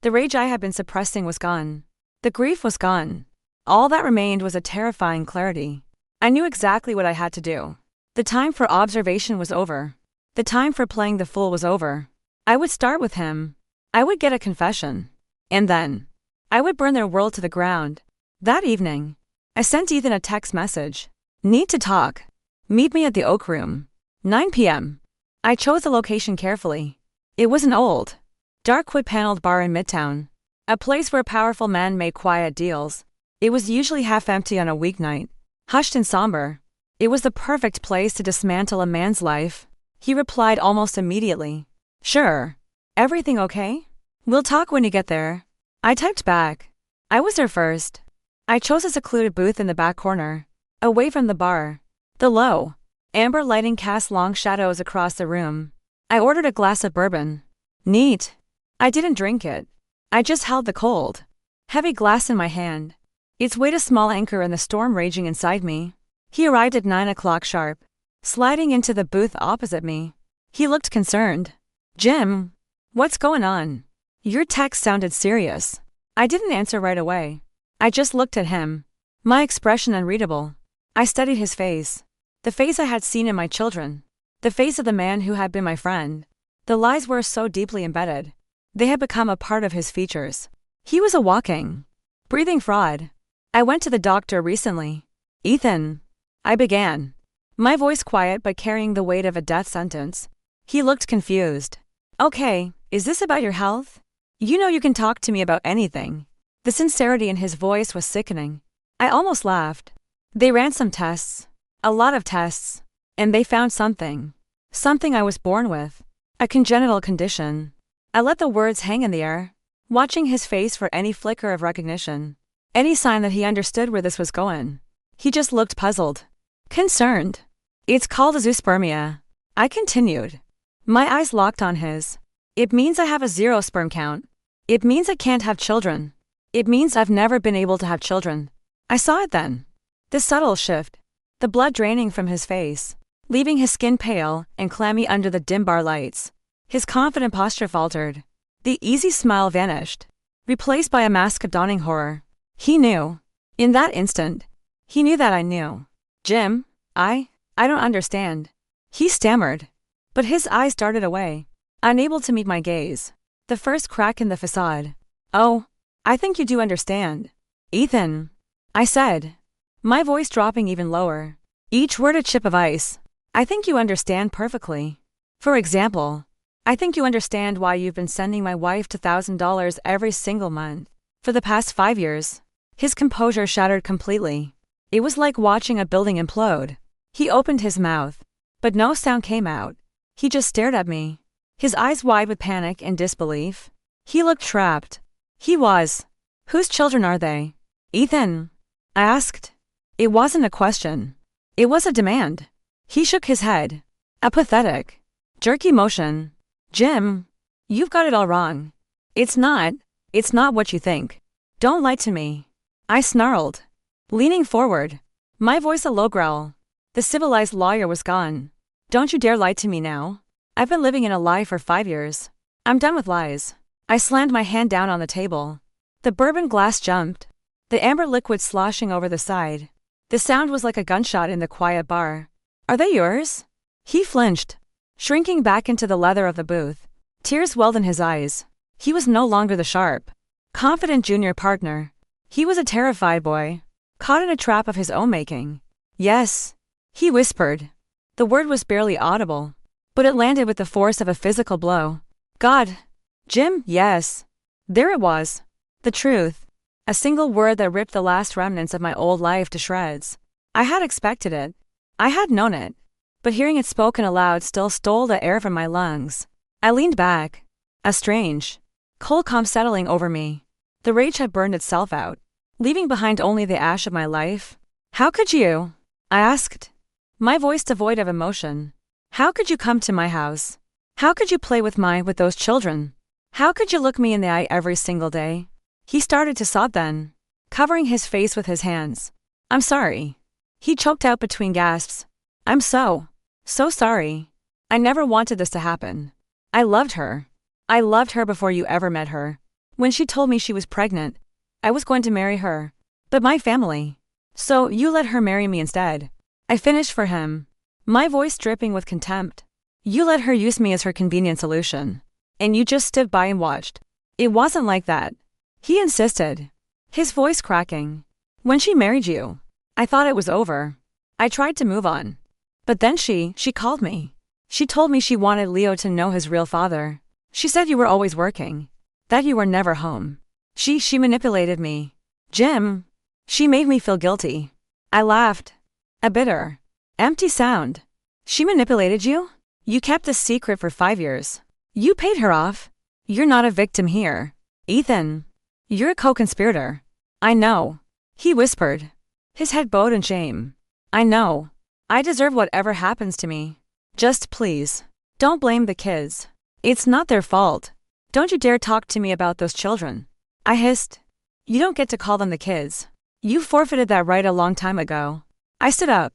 The rage I had been suppressing was gone. The grief was gone. All that remained was a terrifying clarity. I knew exactly what I had to do. The time for observation was over. The time for playing the fool was over. I would start with him. I would get a confession. And then, I would burn their world to the ground. That evening, I sent Ethan a text message. Need to talk. Meet me at the Oak Room. 9 p.m. I chose the location carefully. It was an old, dark wood-paneled bar in Midtown. A place where powerful men made quiet deals. It was usually half empty on a weeknight. Hushed and somber. It was the perfect place to dismantle a man's life. He replied almost immediately. Sure. Everything okay? We'll talk when you get there. I typed back. I was there first. I chose a secluded booth in the back corner, away from the bar. The low, amber lighting cast long shadows across the room. I ordered a glass of bourbon. Neat. I didn't drink it. I just held the cold, heavy glass in my hand. Its weight a small anchor in the storm raging inside me. He arrived at 9 o'clock sharp, sliding into the booth opposite me. He looked concerned. Jim, what's going on? Your text sounded serious. I didn't answer right away. I just looked at him. My expression unreadable. I studied his face. The face I had seen in my children. The face of the man who had been my friend. The lies were so deeply embedded. They had become a part of his features. He was a walking, breathing fraud. I went to the doctor recently. Ethan. I began. My voice quiet but carrying the weight of a death sentence. He looked confused. Okay, is this about your health? You know you can talk to me about anything. The sincerity in his voice was sickening. I almost laughed. They ran some tests. A lot of tests. And they found something. Something I was born with. A congenital condition. I let the words hang in the air, watching his face for any flicker of recognition. Any sign that he understood where this was going. He just looked puzzled. Concerned. It's called azoospermia. I continued. My eyes locked on his. It means I have a 0 sperm count. It means I can't have children. It means I've never been able to have children. I saw it then. The subtle shift. The blood draining from his face, leaving his skin pale and clammy under the dim bar lights. His confident posture faltered. The easy smile vanished, replaced by a mask of dawning horror. He knew. In that instant, he knew that I knew. Jim, I don't understand. He stammered. But his eyes darted away, unable to meet my gaze. The first crack in the facade. Oh, I think you do understand. Ethan, I said, my voice dropping even lower. Each word a chip of ice. I think you understand perfectly. For example, I think you understand why you've been sending my wife $1,000 every single month. For the past 5 years. His composure shattered completely. It was like watching a building implode. He opened his mouth, but no sound came out. He just stared at me, his eyes wide with panic and disbelief. He looked trapped. He was. Whose children are they? Ethan, I asked. It wasn't a question. It was a demand. He shook his head. A pathetic, jerky motion. Jim, you've got it all wrong. It's not what you think. Don't lie to me. I snarled, leaning forward, my voice a low growl. The civilized lawyer was gone. Don't you dare lie to me now. I've been living in a lie for 5 years. I'm done with lies. I slammed my hand down on the table. The bourbon glass jumped, the amber liquid sloshing over the side. The sound was like a gunshot in the quiet bar. Are they yours? He flinched, shrinking back into the leather of the booth. Tears welled in his eyes. He was no longer the sharp, confident junior partner. He was a terrified boy, caught in a trap of his own making. Yes, he whispered. The word was barely audible, but it landed with the force of a physical blow. God. Jim, yes. There it was. The truth. A single word that ripped the last remnants of my old life to shreds. I had expected it. I had known it. But hearing it spoken aloud still stole the air from my lungs. I leaned back, a strange, cold calm settling over me. The rage had burned itself out, leaving behind only the ash of my life. How could you? I asked, my voice devoid of emotion. How could you come to my house? How could you play with those children? How could you look me in the eye every single day? He started to sob then, covering his face with his hands. I'm sorry. He choked out between gasps. I'm so sorry. I never wanted this to happen. I loved her. I loved her before you ever met her. When she told me she was pregnant, I was going to marry her. But my family. So you let her marry me instead. I finished for him, my voice dripping with contempt. You let her use me as her convenient solution. And you just stood by and watched. It wasn't like that. He insisted, his voice cracking. When she married you, I thought it was over. I tried to move on. But then she called me. She told me she wanted Leo to know his real father. She said you were always working, that you were never home. She manipulated me. Jim. She made me feel guilty. I laughed. A bitter, empty sound. She manipulated you? You kept this secret for 5 years. You paid her off. You're not a victim here, Ethan. You're a co-conspirator. I know. He whispered, his head bowed in shame. I know. I deserve whatever happens to me. Just please, don't blame the kids. It's not their fault. Don't you dare talk to me about those children. I hissed. You don't get to call them the kids. You forfeited that right a long time ago. I stood up.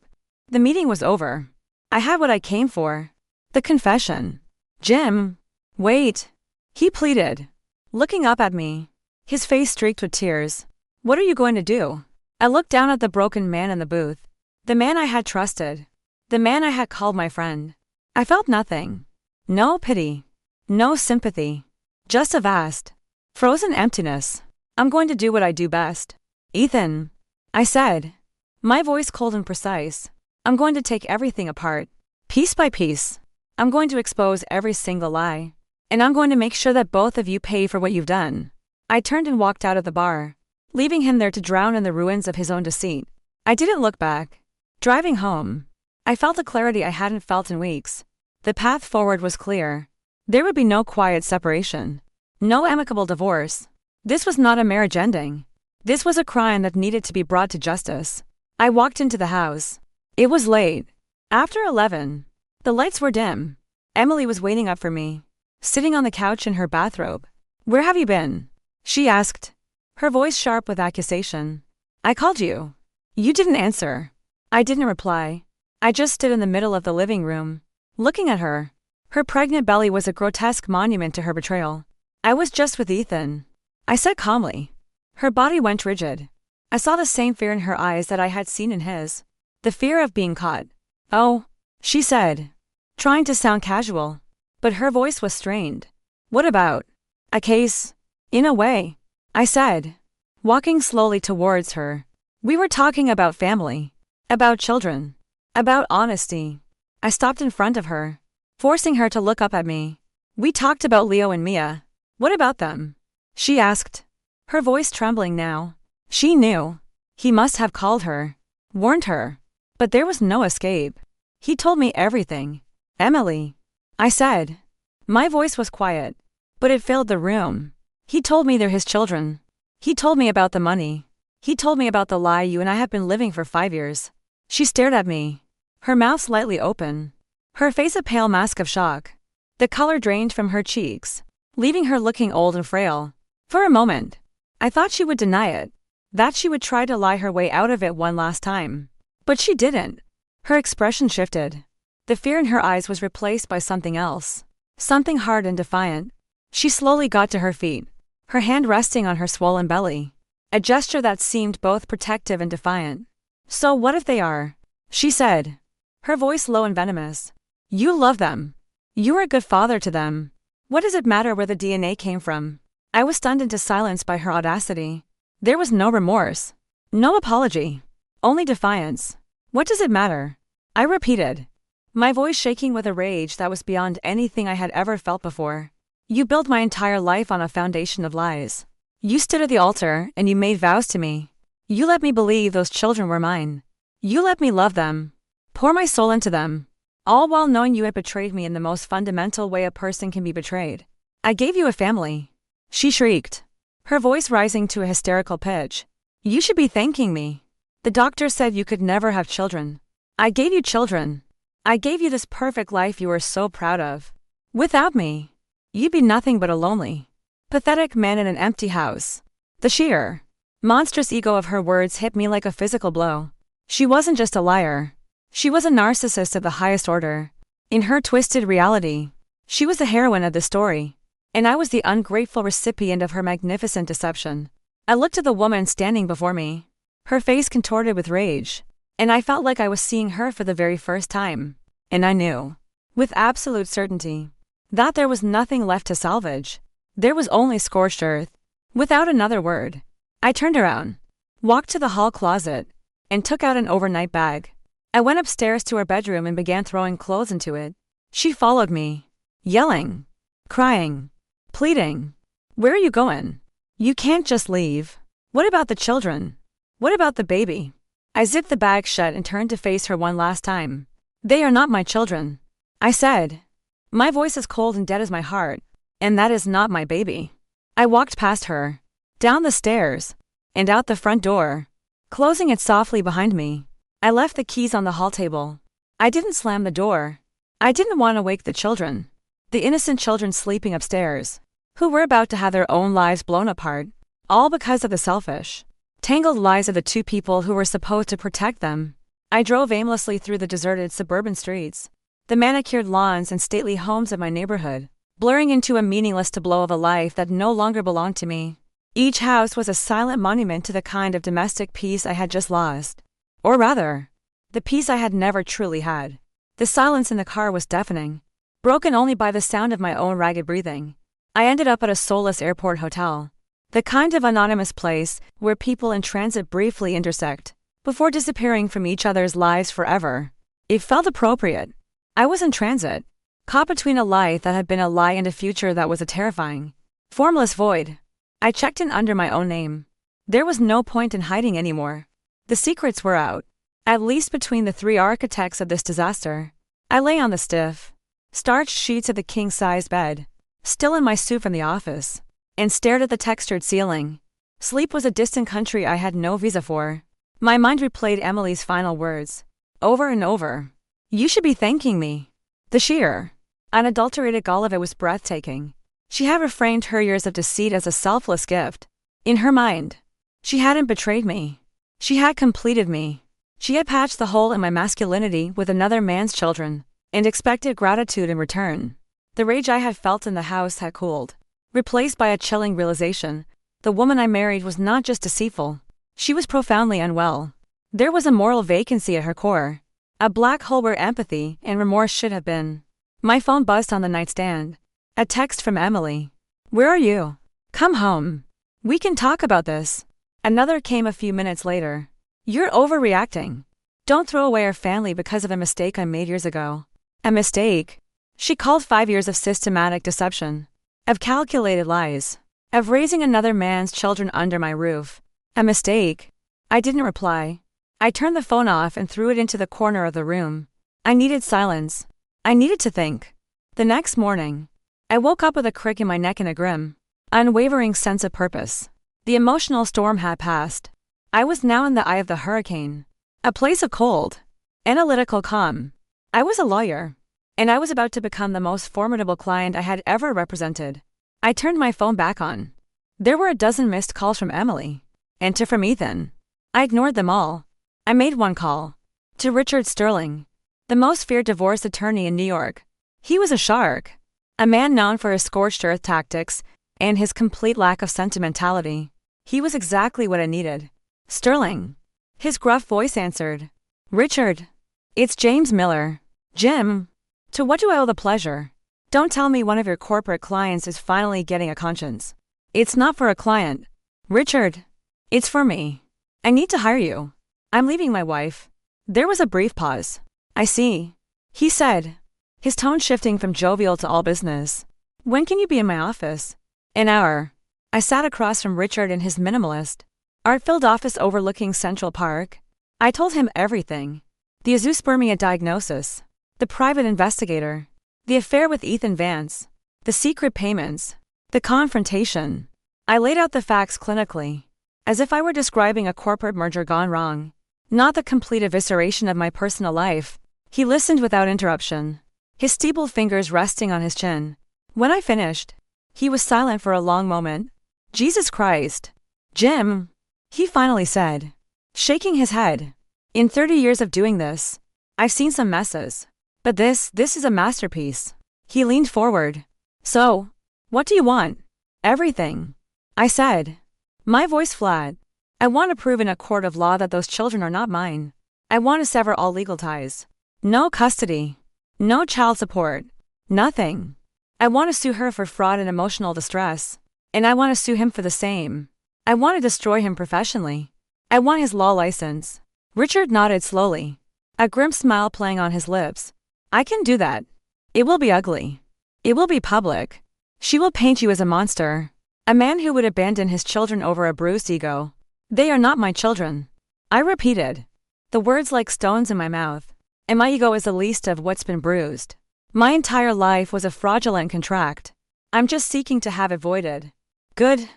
The meeting was over. I had what I came for. The confession. Jim. Wait. He pleaded, looking up at me, his face streaked with tears. What are you going to do? I looked down at the broken man in the booth. The man I had trusted. The man I had called my friend. I felt nothing. No pity. No sympathy. Just a vast, frozen emptiness. I'm going to do what I do best. Ethan. I said, my voice cold and precise. I'm going to take everything apart, piece by piece. I'm going to expose every single lie. And I'm going to make sure that both of you pay for what you've done. I turned and walked out of the bar, leaving him there to drown in the ruins of his own deceit. I didn't look back. Driving home, I felt a clarity I hadn't felt in weeks. The path forward was clear. There would be no quiet separation. No amicable divorce. This was not a marriage ending. This was a crime that needed to be brought to justice. I walked into the house. It was late. After 11. The lights were dim. Emily was waiting up for me, sitting on the couch in her bathrobe. Where have you been? She asked, her voice sharp with accusation. I called you. You didn't answer. I didn't reply. I just stood in the middle of the living room, looking at her. Her pregnant belly was a grotesque monument to her betrayal. I was just with Ethan, I said calmly. Her body went rigid. I saw the same fear in her eyes that I had seen in his. The fear of being caught. Oh, she said, trying to sound casual, but her voice was strained. What about? A case? In a way, I said, walking slowly towards her. We were talking about family, about children, about honesty. I stopped in front of her, forcing her to look up at me. We talked about Leo and Mia. What about them? She asked, her voice trembling now. She knew. He must have called her, warned her. But there was no escape. He told me everything. Emily, I said. My voice was quiet, but it filled the room. He told me they're his children. He told me about the money. He told me about the lie you and I have been living for 5 years. She stared at me, her mouth slightly open, her face a pale mask of shock. The color drained from her cheeks, leaving her looking old and frail. For a moment, I thought she would deny it. That she would try to lie her way out of it one last time. But she didn't. Her expression shifted. The fear in her eyes was replaced by something else. Something hard and defiant. She slowly got to her feet, her hand resting on her swollen belly. A gesture that seemed both protective and defiant. "So what if they are?" she said, her voice low and venomous. "You love them. You were a good father to them. What does it matter where the DNA came from?" I was stunned into silence by her audacity. There was no remorse. No apology. Only defiance. "What does it matter?" I repeated, my voice shaking with a rage that was beyond anything I had ever felt before. "You built my entire life on a foundation of lies. You stood at the altar and you made vows to me. You let me believe those children were mine. You let me love them, pour my soul into them, all while knowing you had betrayed me in the most fundamental way a person can be betrayed. I gave you a family." She shrieked, her voice rising to a hysterical pitch. "You should be thanking me. The doctor said you could never have children. I gave you children. I gave you this perfect life you were so proud of. Without me, you'd be nothing but a lonely, pathetic man in an empty house." The sheer, monstrous ego of her words hit me like a physical blow. She wasn't just a liar. She was a narcissist of the highest order. In her twisted reality, she was the heroine of the story, and I was the ungrateful recipient of her magnificent deception. I looked at the woman standing before me, her face contorted with rage, and I felt like I was seeing her for the very first time. And I knew, with absolute certainty, that there was nothing left to salvage. There was only scorched earth. Without another word, I turned around, walked to the hall closet, and took out an overnight bag. I went upstairs to her bedroom and began throwing clothes into it. She followed me, yelling, crying, pleading. "Where are you going? You can't just leave. What about the children? What about the baby?" I zipped the bag shut and turned to face her one last time. "They are not my children," I said, my voice as cold and dead as my heart, "and that is not my baby." I walked past her, down the stairs, and out the front door, closing it softly behind me. I left the keys on the hall table. I didn't slam the door. I didn't want to wake the children, the innocent children sleeping upstairs, who were about to have their own lives blown apart, all because of the selfish, tangled lies of the two people who were supposed to protect them. I drove aimlessly through the deserted suburban streets, the manicured lawns and stately homes of my neighborhood, blurring into a meaningless tableau of a life that no longer belonged to me. Each house was a silent monument to the kind of domestic peace I had just lost. Or rather, the peace I had never truly had. The silence in the car was deafening, broken only by the sound of my own ragged breathing. I ended up at a soulless airport hotel, the kind of anonymous place where people in transit briefly intersect, before disappearing from each other's lives forever. It felt appropriate. I was in transit, caught between a life that had been a lie and a future that was a terrifying, formless void. I checked in under my own name. There was no point in hiding anymore. The secrets were out, at least between the three architects of this disaster. I lay on the stiff, starched sheets of the king-sized bed, still in my suit from the office, and stared at the textured ceiling. Sleep was a distant country I had no visa for. My mind replayed Emily's final words, over and over. "You should be thanking me." The sheer, unadulterated gall of it was breathtaking. She had reframed her years of deceit as a selfless gift. In her mind, she hadn't betrayed me. She had completed me. She had patched the hole in my masculinity with another man's children, and expected gratitude in return. The rage I had felt in the house had cooled, replaced by a chilling realization. The woman I married was not just deceitful. She was profoundly unwell. There was a moral vacancy at her core, a black hole where empathy and remorse should have been. My phone buzzed on the nightstand. A text from Emily. "Where are you? Come home. We can talk about this." Another came a few minutes later. "You're overreacting. Don't throw away our family because of a mistake I made years ago." A mistake? She called 5 years of systematic deception, of calculated lies, of raising another man's children under my roof. A mistake? I didn't reply. I turned the phone off and threw it into the corner of the room. I needed silence. I needed to think. The next morning, I woke up with a crick in my neck and a grim, unwavering sense of purpose. The emotional storm had passed. I was now in the eye of the hurricane, a place of cold, analytical calm. I was a lawyer, and I was about to become the most formidable client I had ever represented. I turned my phone back on. There were a dozen missed calls from Emily. and two from Ethan. I ignored them all. I made one call. To Richard Sterling, the most feared divorce attorney in New York. He was a shark. A man known for his scorched earth tactics and his complete lack of sentimentality. He was exactly what I needed. Sterling. His gruff voice answered. Richard. It's James Miller. Jim. To what do I owe the pleasure? Don't tell me one of your corporate clients is finally getting a conscience. It's not for a client. Richard. It's for me. I need to hire you. I'm leaving my wife. There was a brief pause. I see. He said, his tone shifting from jovial to all business. When can you be in my office? An hour. I sat across from Richard in his minimalist, art-filled office overlooking Central Park. I told him everything. The azoospermia diagnosis, the private investigator, the affair with Ethan Vance, the secret payments, the confrontation. I laid out the facts clinically, as if I were describing a corporate merger gone wrong, not the complete evisceration of my personal life. He listened without interruption, his steepled fingers resting on his chin. When I finished, he was silent for a long moment. Jesus Christ. Jim, he finally said, shaking his head. In 30 years of doing this, I've seen some messes. But this is a masterpiece. He leaned forward. So, what do you want? Everything. I said. My voice flat. I want to prove in a court of law that those children are not mine. I want to sever all legal ties. No custody. No child support. Nothing. I want to sue her for fraud and emotional distress. And I want to sue him for the same. I want to destroy him professionally. I want his law license. Richard nodded slowly, a grim smile playing on his lips. I can do that. It will be ugly. It will be public. She will paint you as a monster. A man who would abandon his children over a bruised ego. They are not my children. I repeated, the words like stones in my mouth. And my ego is the least of what's been bruised. My entire life was a fraudulent contract. I'm just seeking to have it voided. Good.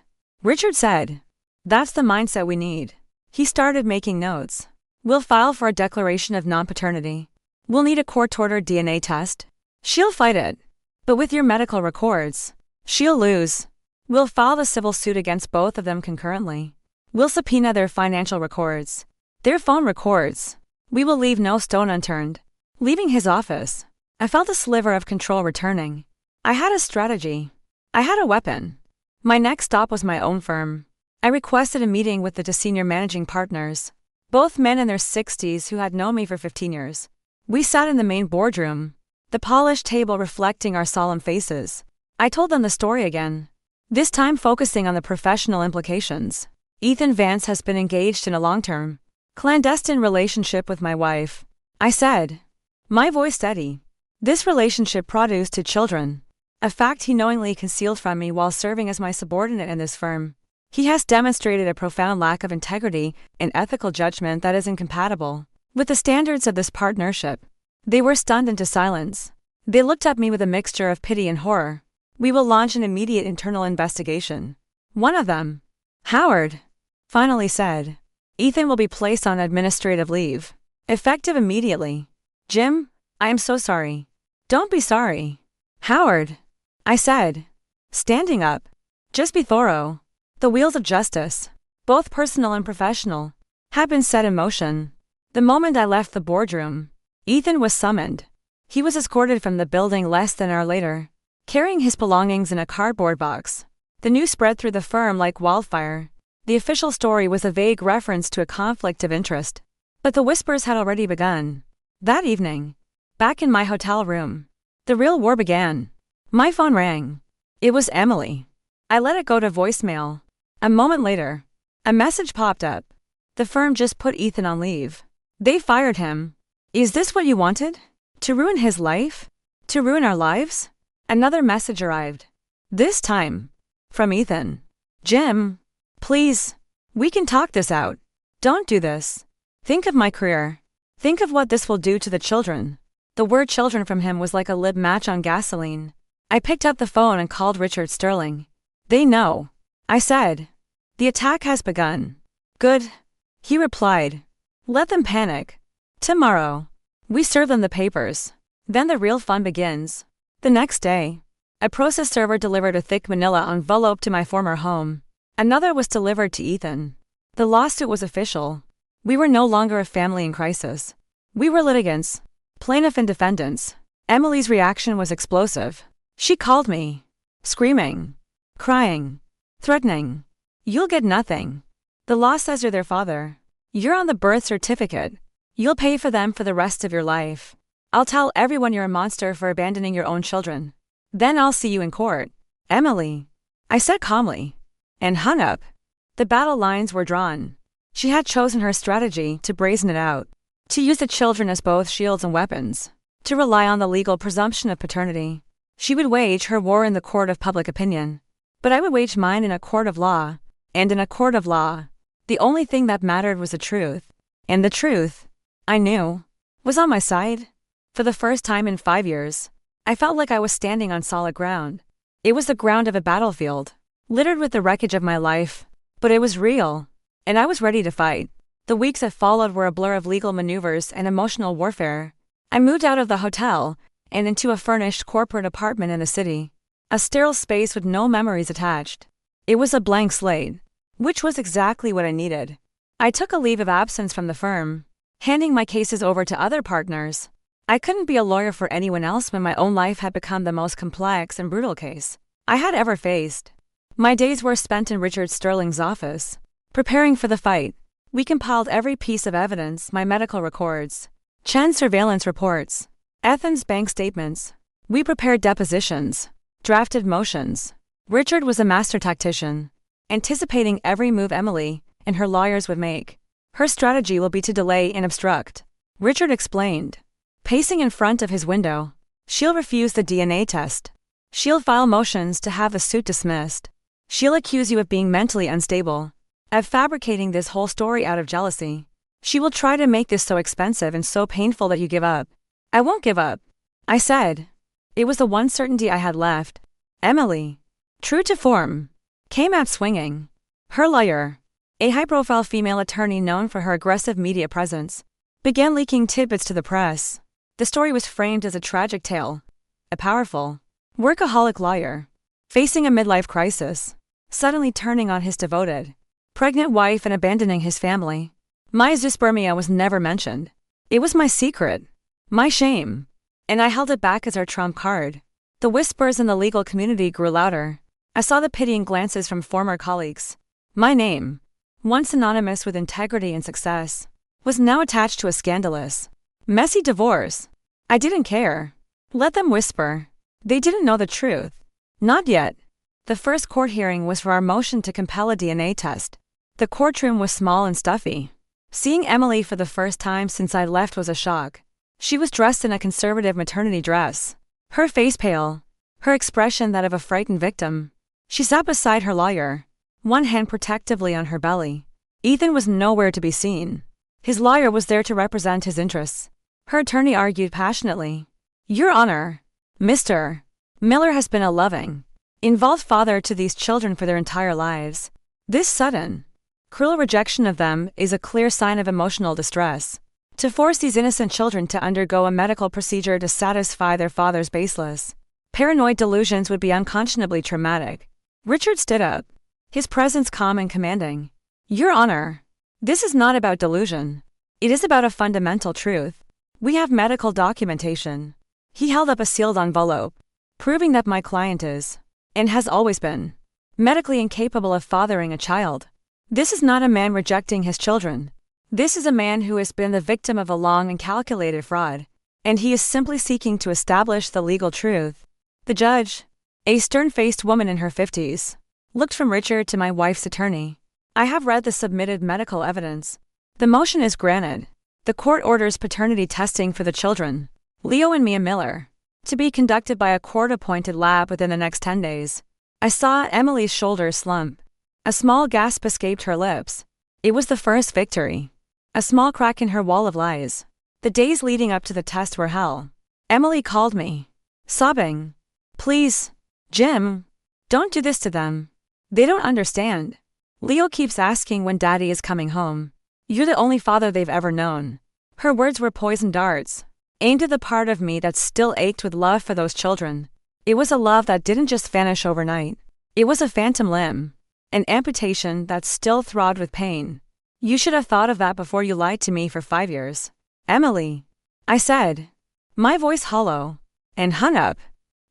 Richard said. That's the mindset we need. He started making notes. We'll file for a declaration of non-paternity. We'll need a court-ordered DNA test. She'll fight it. But with your medical records, she'll lose. We'll file the civil suit against both of them concurrently. We'll subpoena their financial records, their phone records. We will leave no stone unturned. Leaving his office, I felt a sliver of control returning. I had a strategy. I had a weapon. My next stop was my own firm. I requested a meeting with the senior managing partners, both men in their 60s who had known me for 15 years. We sat in the main boardroom, the polished table reflecting our solemn faces. I told them the story again, this time focusing on the professional implications. Ethan Vance has been engaged in a long-term, clandestine relationship with my wife. I said, my voice steady. This relationship produced 2 children, a fact he knowingly concealed from me while serving as my subordinate in this firm. He has demonstrated a profound lack of integrity and ethical judgment that is incompatible with the standards of this partnership. They were stunned into silence. They looked at me with a mixture of pity and horror. We will launch an immediate internal investigation. One of them, Howard, finally said, Ethan will be placed on administrative leave, effective immediately. Jim, I am so sorry. Don't be sorry. Howard, I said, standing up. Just be thorough. The wheels of justice, both personal and professional, had been set in motion. The moment I left the boardroom, Ethan was summoned. He was escorted from the building less than an hour later, carrying his belongings in a cardboard box. The news spread through the firm like wildfire. The official story was a vague reference to a conflict of interest, but the whispers had already begun. That evening, back in my hotel room, the real war began. My phone rang. It was Emily. I let it go to voicemail. A moment later, a message popped up. The firm just put Ethan on leave. They fired him. Is this what you wanted? To ruin his life? To ruin our lives? Another message arrived. This time, from Ethan. Jim, please, we can talk this out. Don't do this. Think of my career. Think of what this will do to the children. The word children from him was like a lit match on gasoline. I picked up the phone and called Richard Sterling. They know, I said. The attack has begun. Good, he replied. Let them panic. Tomorrow, we serve them the papers. Then the real fun begins. The next day, a process server delivered a thick manila envelope to my former home. Another was delivered to Ethan. The lawsuit was official. We were no longer a family in crisis. We were litigants, plaintiff and defendants. Emily's reaction was explosive. She called me, screaming, crying, threatening. You'll get nothing. The law says you're their father. You're on the birth certificate. You'll pay for them for the rest of your life. I'll tell everyone you're a monster for abandoning your own children. Then I'll see you in court. Emily, I said calmly, and hung up. The battle lines were drawn. She had chosen her strategy to brazen it out, to use the children as both shields and weapons, to rely on the legal presumption of paternity. She would wage her war in the court of public opinion, but I would wage mine in a court of law, and in a court of law, the only thing that mattered was the truth, and the truth, I knew, was on my side. For the first time in 5 years, I felt like I was standing on solid ground. It was the ground of a battlefield, littered with the wreckage of my life, but it was real, and I was ready to fight. The weeks that followed were a blur of legal maneuvers and emotional warfare. I moved out of the hotel and into a furnished corporate apartment in the city, a sterile space with no memories attached. It was a blank slate, which was exactly what I needed. I took a leave of absence from the firm, handing my cases over to other partners. I couldn't be a lawyer for anyone else when my own life had become the most complex and brutal case I had ever faced. My days were spent in Richard Sterling's office, preparing for the fight. We compiled every piece of evidence, my medical records, Chen's surveillance reports, Ethan's bank statements. We prepared depositions, drafted motions. Richard was a master tactician, anticipating every move Emily and her lawyers would make. Her strategy will be to delay and obstruct, Richard explained. Pacing in front of his window, she'll refuse the DNA test. She'll file motions to have the suit dismissed. She'll accuse you of being mentally unstable, of fabricating this whole story out of jealousy. She will try to make this so expensive and so painful that you give up. I won't give up, I said. It was the one certainty I had left. Emily, true to form, came out swinging. Her lawyer, a high-profile female attorney known for her aggressive media presence, began leaking tidbits to the press. The story was framed as a tragic tale. A powerful, workaholic lawyer, facing a midlife crisis, suddenly turning on his devoted, pregnant wife and abandoning his family. My zoospermia was never mentioned. It was my secret, my shame, and I held it back as our trump card. The whispers in the legal community grew louder. I saw the pitying glances from former colleagues. My name, once synonymous with integrity and success, was now attached to a scandalous, messy divorce. I didn't care. Let them whisper. They didn't know the truth. Not yet. The first court hearing was for our motion to compel a DNA test. The courtroom was small and stuffy. Seeing Emily for the first time since I left was a shock. She was dressed in a conservative maternity dress, her face pale, her expression that of a frightened victim. She sat beside her lawyer, one hand protectively on her belly. Ethan was nowhere to be seen. His lawyer was there to represent his interests. Her attorney argued passionately. Your Honor, Mr. Miller has been a loving, involved father to these children for their entire lives. This sudden, cruel rejection of them is a clear sign of emotional distress. To force these innocent children to undergo a medical procedure to satisfy their father's baseless, paranoid delusions would be unconscionably traumatic. Richard stood up, his presence calm and commanding. Your Honor, this is not about delusion. It is about a fundamental truth. We have medical documentation. He held up a sealed envelope, proving that my client is, and has always been, medically incapable of fathering a child. This is not a man rejecting his children. This is a man who has been the victim of a long and calculated fraud, and he is simply seeking to establish the legal truth. The judge, a stern-faced woman in her 50s, looked from Richard to my wife's attorney. I have read the submitted medical evidence. The motion is granted. The court orders paternity testing for the children, Leo and Mia Miller, to be conducted by a court-appointed lab within the next 10 days. I saw Emily's shoulders slump. A small gasp escaped her lips. It was the first victory. A small crack in her wall of lies. The days leading up to the test were hell. Emily called me, sobbing. Please, Jim, don't do this to them. They don't understand. Leo keeps asking when Daddy is coming home. You're the only father they've ever known. Her words were poisoned darts, aimed at the part of me that still ached with love for those children. It was a love that didn't just vanish overnight. It was a phantom limb, an amputation that still throbbed with pain. You should have thought of that before you lied to me for 5 years. Emily, I said, my voice hollow, and hung up.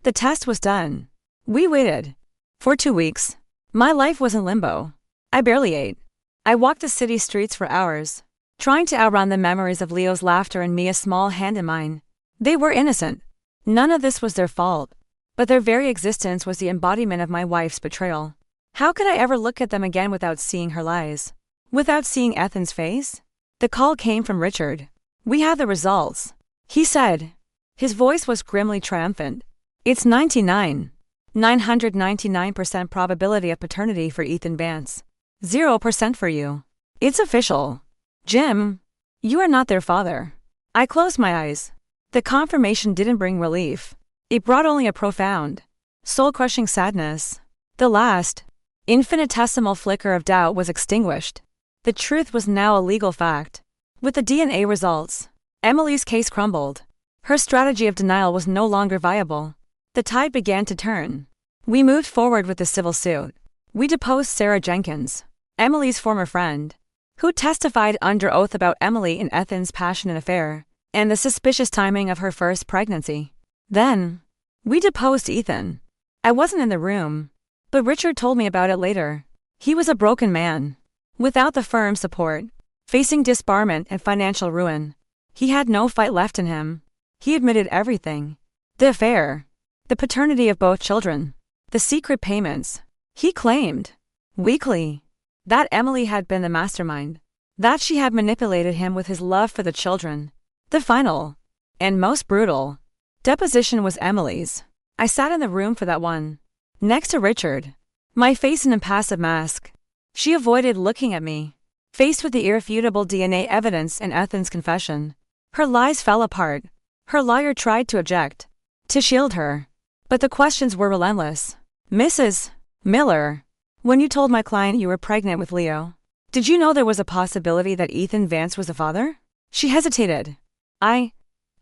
The test was done. We waited. For 2 weeks. My life was in limbo. I barely ate. I walked the city streets for hours, trying to outrun the memories of Leo's laughter and Mia's small hand in mine. They were innocent. None of this was their fault. But their very existence was the embodiment of my wife's betrayal. How could I ever look at them again without seeing her lies? Without seeing Ethan's face? The call came from Richard. We have the results, he said. His voice was grimly triumphant. It's 999% probability of paternity for Ethan Vance. 0% for you. It's official. Jim, you are not their father. I closed my eyes. The confirmation didn't bring relief. It brought only a profound, soul-crushing sadness. The last, infinitesimal flicker of doubt was extinguished. The truth was now a legal fact. With the DNA results, Emily's case crumbled. Her strategy of denial was no longer viable. The tide began to turn. We moved forward with the civil suit. We deposed Sarah Jenkins, Emily's former friend, who testified under oath about Emily and Ethan's passionate affair, and the suspicious timing of her first pregnancy. Then, we deposed Ethan. I wasn't in the room, but Richard told me about it later. He was a broken man, without the firm's support, facing disbarment and financial ruin. He had no fight left in him. He admitted everything. The affair, the paternity of both children, the secret payments. He claimed, weakly, that Emily had been the mastermind, that she had manipulated him with his love for the children. The final, and most brutal, deposition was Emily's. I sat in the room for that one, next to Richard, my face an impassive mask. She avoided looking at me. Faced with the irrefutable DNA evidence and Ethan's confession, her lies fell apart. Her lawyer tried to object, to shield her. But the questions were relentless. Mrs. Miller, when you told my client you were pregnant with Leo, did you know there was a possibility that Ethan Vance was the father? She hesitated. I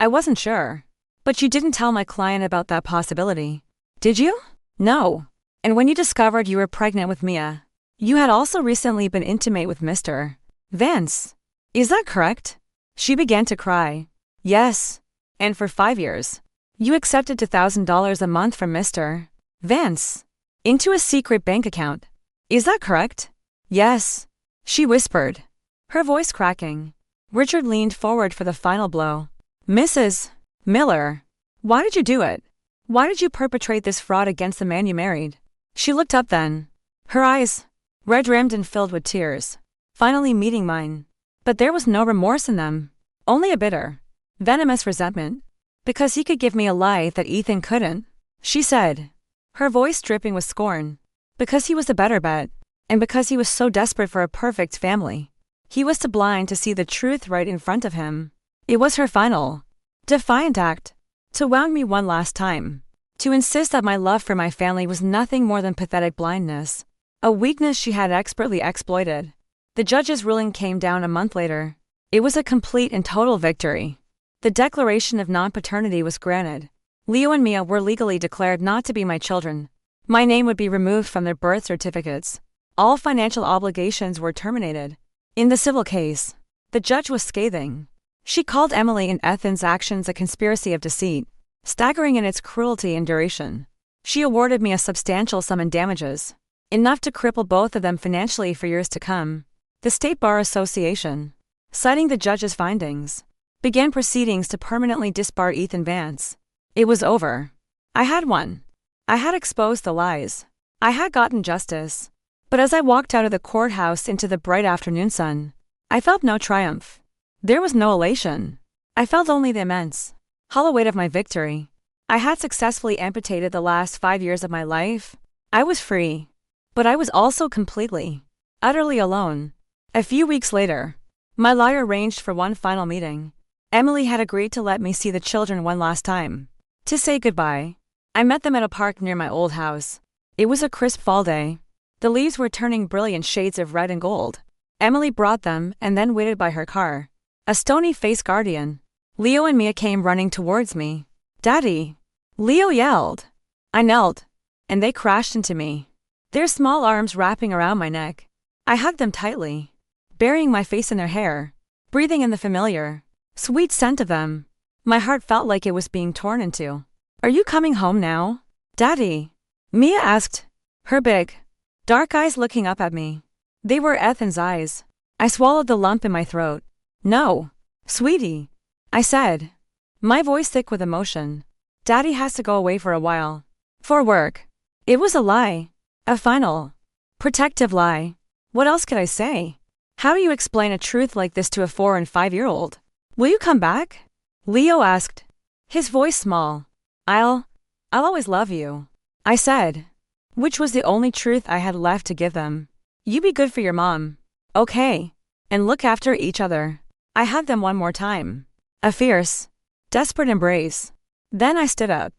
wasn't sure. But you didn't tell my client about that possibility, did you? No. And when you discovered you were pregnant with Mia, you had also recently been intimate with Mr. Vance. Is that correct? She began to cry. Yes. And for 5 years, you accepted $2,000 a month from Mr. Vance into a secret bank account. Is that correct? Yes. She whispered, her voice cracking. Richard leaned forward for the final blow. Mrs. Miller, why did you do it? Why did you perpetrate this fraud against the man you married? She looked up then, her eyes, red-rimmed and filled with tears, finally meeting mine. But there was no remorse in them, only a bitter, venomous resentment. Because he could give me a lie that Ethan couldn't, she said, her voice dripping with scorn. Because he was the better bet, and because he was so desperate for a perfect family. He was too blind to see the truth right in front of him. It was her final, defiant act, to wound me one last time, to insist that my love for my family was nothing more than pathetic blindness, a weakness she had expertly exploited. The judge's ruling came down a month later. It was a complete and total victory. The declaration of non-paternity was granted. Leo and Mia were legally declared not to be my children. My name would be removed from their birth certificates. All financial obligations were terminated. In the civil case, the judge was scathing. She called Emily and Ethan's actions a conspiracy of deceit, staggering in its cruelty and duration. She awarded me a substantial sum in damages, enough to cripple both of them financially for years to come. The State Bar Association, citing the judge's findings, began proceedings to permanently disbar Ethan Vance. It was over. I had won. I had exposed the lies. I had gotten justice. But as I walked out of the courthouse into the bright afternoon sun, I felt no triumph. There was no elation. I felt only the immense, hollow weight of my victory. I had successfully amputated the last 5 years of my life. I was free. But I was also completely, utterly alone. A few weeks later, my lawyer arranged for one final meeting. Emily had agreed to let me see the children one last time, to say goodbye. I met them at a park near my old house. It was a crisp fall day. The leaves were turning brilliant shades of red and gold. Emily brought them and then waited by her car, a stony-faced guardian. Leo and Mia came running towards me. Daddy! Leo yelled. I knelt, and they crashed into me, their small arms wrapping around my neck. I hugged them tightly. burying my face in their hair, breathing in the familiar, sweet scent of them. My heart felt like it was being torn into. "Are you coming home now, Daddy?" Mia asked, her big, dark eyes looking up at me. They were Ethan's eyes. I swallowed the lump in my throat. "No, sweetie," I said, my voice thick with emotion. "Daddy has to go away for a while. For work." It was a lie. A final, protective lie. What else could I say? How do you explain a truth like this to a 4- and 5-year-old? "Will you come back?" Leo asked, his voice small. I'll always love you," I said, which was the only truth I had left to give them. "You be good for your mom, okay? And look after each other." I hugged them one more time. A fierce, desperate embrace. Then I stood up.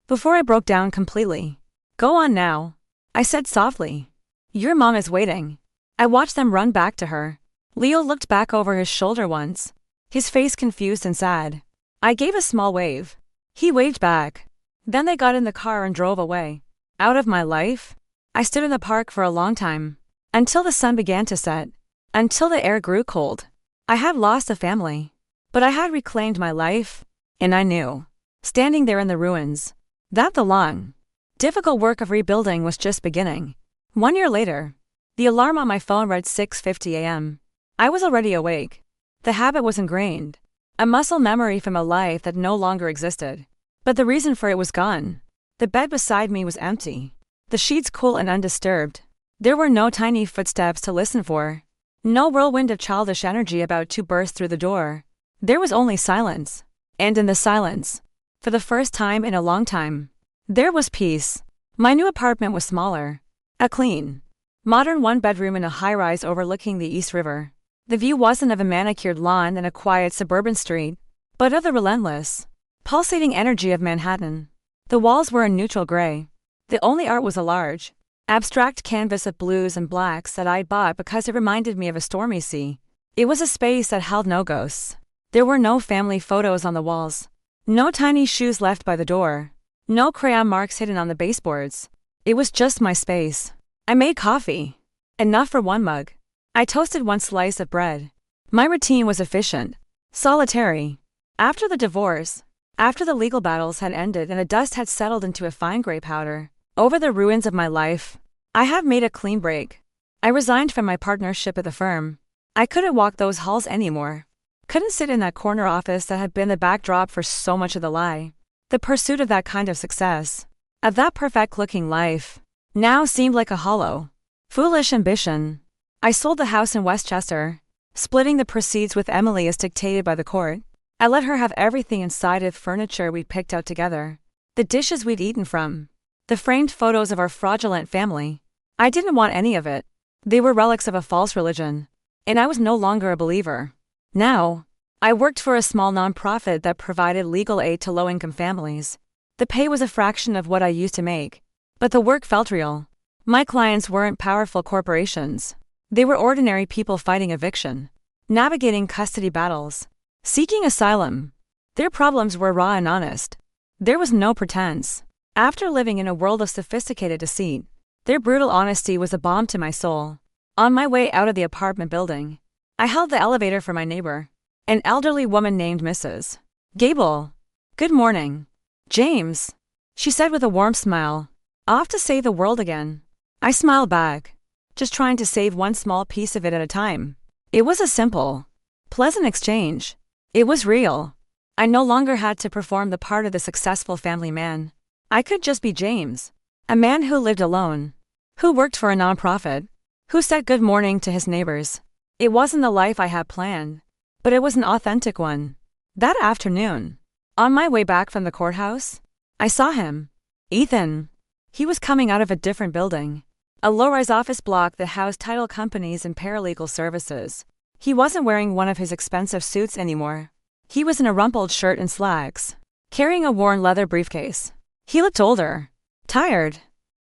Before I broke down completely. "Go on now," I said softly. "Your mom is waiting." I watched them run back to her. Leo looked back over his shoulder once, his face confused and sad. I gave a small wave. He waved back. Then they got in the car and drove away. Out of my life? I stood in the park for a long time. Until the sun began to set. Until the air grew cold. I had lost a family. But I had reclaimed my life. And I knew, standing there in the ruins, that the long, difficult work of rebuilding was just beginning. 1 year later, the alarm on my phone read 6:50 a.m. I was already awake. The habit was ingrained. A muscle memory from a life that no longer existed. But the reason for it was gone. The bed beside me was empty. The sheets cool and undisturbed. There were no tiny footsteps to listen for. No whirlwind of childish energy about to burst through the door. There was only silence. And in the silence, for the first time in a long time, there was peace. My new apartment was smaller. A clean, modern 1-bedroom in a high-rise overlooking the East River. The view wasn't of a manicured lawn and a quiet suburban street, but of the relentless, pulsating energy of Manhattan. The walls were a neutral gray. The only art was a large, abstract canvas of blues and blacks that I'd bought because it reminded me of a stormy sea. It was a space that held no ghosts. There were no family photos on the walls. No tiny shoes left by the door. No crayon marks hidden on the baseboards. It was just my space. I made coffee. Enough for 1 mug. I toasted 1 slice of bread. My routine was efficient, solitary. After the divorce, after the legal battles had ended and the dust had settled into a fine gray powder over the ruins of my life, I had made a clean break. I resigned from my partnership at the firm. I couldn't walk those halls anymore. Couldn't sit in that corner office that had been the backdrop for so much of the lie. The pursuit of that kind of success, of that perfect-looking life, now seemed like a hollow, foolish ambition. I sold the house in Westchester, splitting the proceeds with Emily as dictated by the court. I let her have everything inside of furniture we'd picked out together, the dishes we'd eaten from, the framed photos of our fraudulent family. I didn't want any of it. They were relics of a false religion, and I was no longer a believer. Now, I worked for a small nonprofit that provided legal aid to low-income families. The pay was a fraction of what I used to make, but the work felt real. My clients weren't powerful corporations. They were ordinary people fighting eviction, navigating custody battles, seeking asylum. Their problems were raw and honest. There was no pretense. After living in a world of sophisticated deceit, their brutal honesty was a balm to my soul. On my way out of the apartment building, I held the elevator for my neighbor, an elderly woman named Mrs. Gable. "Good morning, James," she said with a warm smile. "Off to save the world again." I smiled back, just trying to save 1 small piece of it at a time. It was a simple, pleasant exchange. It was real. I no longer had to perform the part of the successful family man. I could just be James, a man who lived alone, who worked for a nonprofit, who said good morning to his neighbors. It wasn't the life I had planned, but it was an authentic one. That afternoon, on my way back from the courthouse, I saw him. Ethan. He was coming out of a different building, a low-rise office block that housed title companies and paralegal services. He wasn't wearing one of his expensive suits anymore. He was in a rumpled shirt and slacks, carrying a worn leather briefcase. He looked older, tired.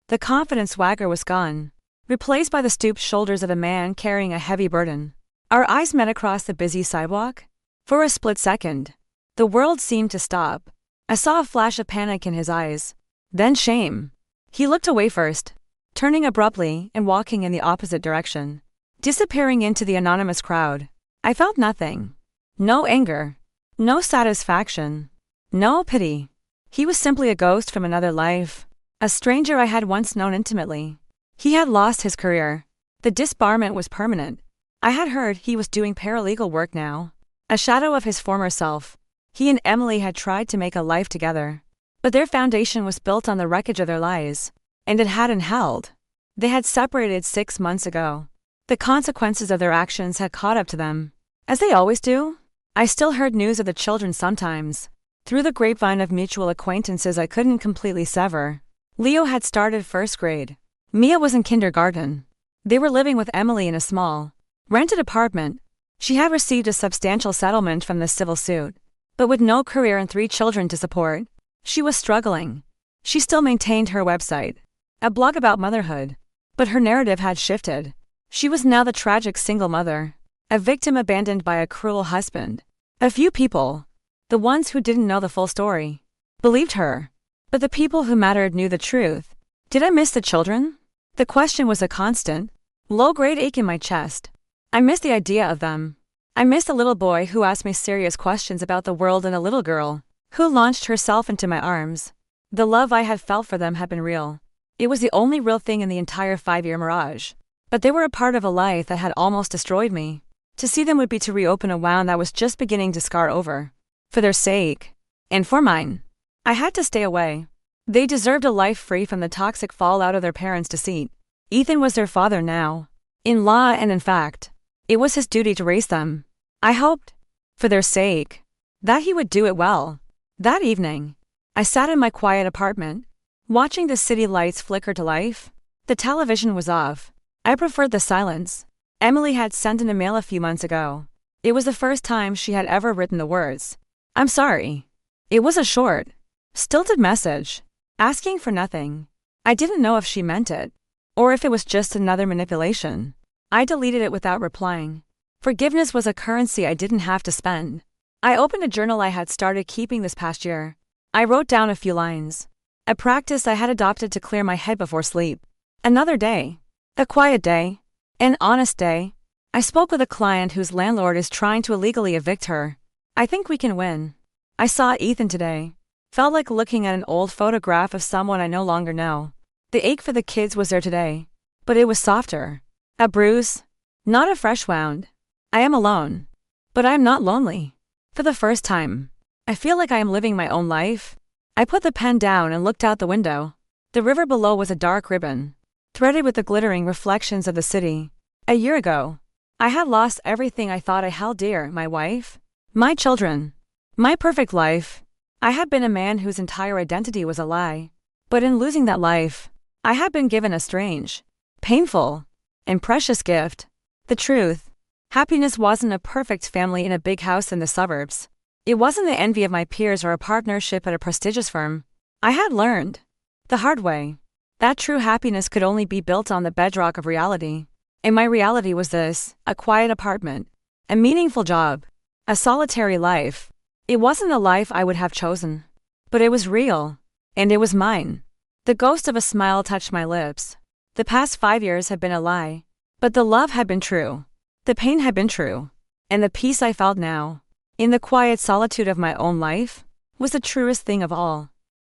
The confident swagger was gone, replaced by the stooped shoulders of a man carrying a heavy burden. Our eyes met across the busy sidewalk. For a split second, the world seemed to stop. I saw a flash of panic in his eyes, then shame. He looked away first, turning abruptly and walking in the opposite direction. disappearing into the anonymous crowd. I felt nothing. No anger. No satisfaction. No pity. He was simply a ghost from another life. A stranger I had once known intimately. He had lost his career. The disbarment was permanent. I had heard he was doing paralegal work now. A shadow of his former self. He and Emily had tried to make a life together. But their foundation was built on the wreckage of their lies. And it hadn't held. They had separated 6 months ago. The consequences of their actions had caught up to them. As they always do. I still heard news of the children sometimes. Through the grapevine of mutual acquaintances I couldn't completely sever. Leo had started first grade. Mia was in kindergarten. They were living with Emily in a small, rented apartment. She had received a substantial settlement from the civil suit. But with no career and 3 children to support, she was struggling. She still maintained her website, a blog about motherhood. But her narrative had shifted. She was now the tragic single mother, a victim abandoned by a cruel husband. A few people, the ones who didn't know the full story, believed her. But the people who mattered knew the truth. Did I miss the children? The question was a constant, low-grade ache in my chest. I missed the idea of them. I missed a little boy who asked me serious questions about the world and a little girl who launched herself into my arms. The love I had felt for them had been real. It was the only real thing in the entire 5-year mirage. But they were a part of a life that had almost destroyed me. To see them would be to reopen a wound that was just beginning to scar over. For their sake. And for mine. I had to stay away. They deserved a life free from the toxic fallout of their parents' deceit. Ethan was their father now. In law and in fact. It was his duty to raise them. I hoped, for their sake, that he would do it well. That evening, I sat in my quiet apartment, watching the city lights flicker to life. The television was off. I preferred the silence. Emily had sent in a mail a few months ago. It was the first time she had ever written the words, "I'm sorry." It was a short, stilted message, asking for nothing. I didn't know if she meant it, or if it was just another manipulation. I deleted it without replying. Forgiveness was a currency I didn't have to spend. I opened a journal I had started keeping this past year. I wrote down a few lines. A practice I had adopted to clear my head before sleep. Another day. A quiet day. An honest day. I spoke with a client whose landlord is trying to illegally evict her. I think we can win. I saw Ethan today. Felt like looking at an old photograph of someone I no longer know. The ache for the kids was there today. But it was softer. A bruise. Not a fresh wound. I am alone. But I am not lonely. For the first time, I feel like I am living my own life. I put the pen down and looked out the window. The river below was a dark ribbon, threaded with the glittering reflections of the city. A year ago, I had lost everything I thought I held dear: my wife, my children, my perfect life. I had been a man whose entire identity was a lie. But in losing that life, I had been given a strange, painful, and precious gift. The truth. Happiness wasn't a perfect family in a big house in the suburbs. It wasn't the envy of my peers or a partnership at a prestigious firm. I had learned, the hard way, that true happiness could only be built on the bedrock of reality. And my reality was this: a quiet apartment, a meaningful job, a solitary life. It wasn't a life I would have chosen. But it was real. And it was mine. The ghost of a smile touched my lips. The past 5 years had been a lie. But the love had been true. The pain had been true. And the peace I felt now, in the quiet solitude of my own life, was the truest thing of all.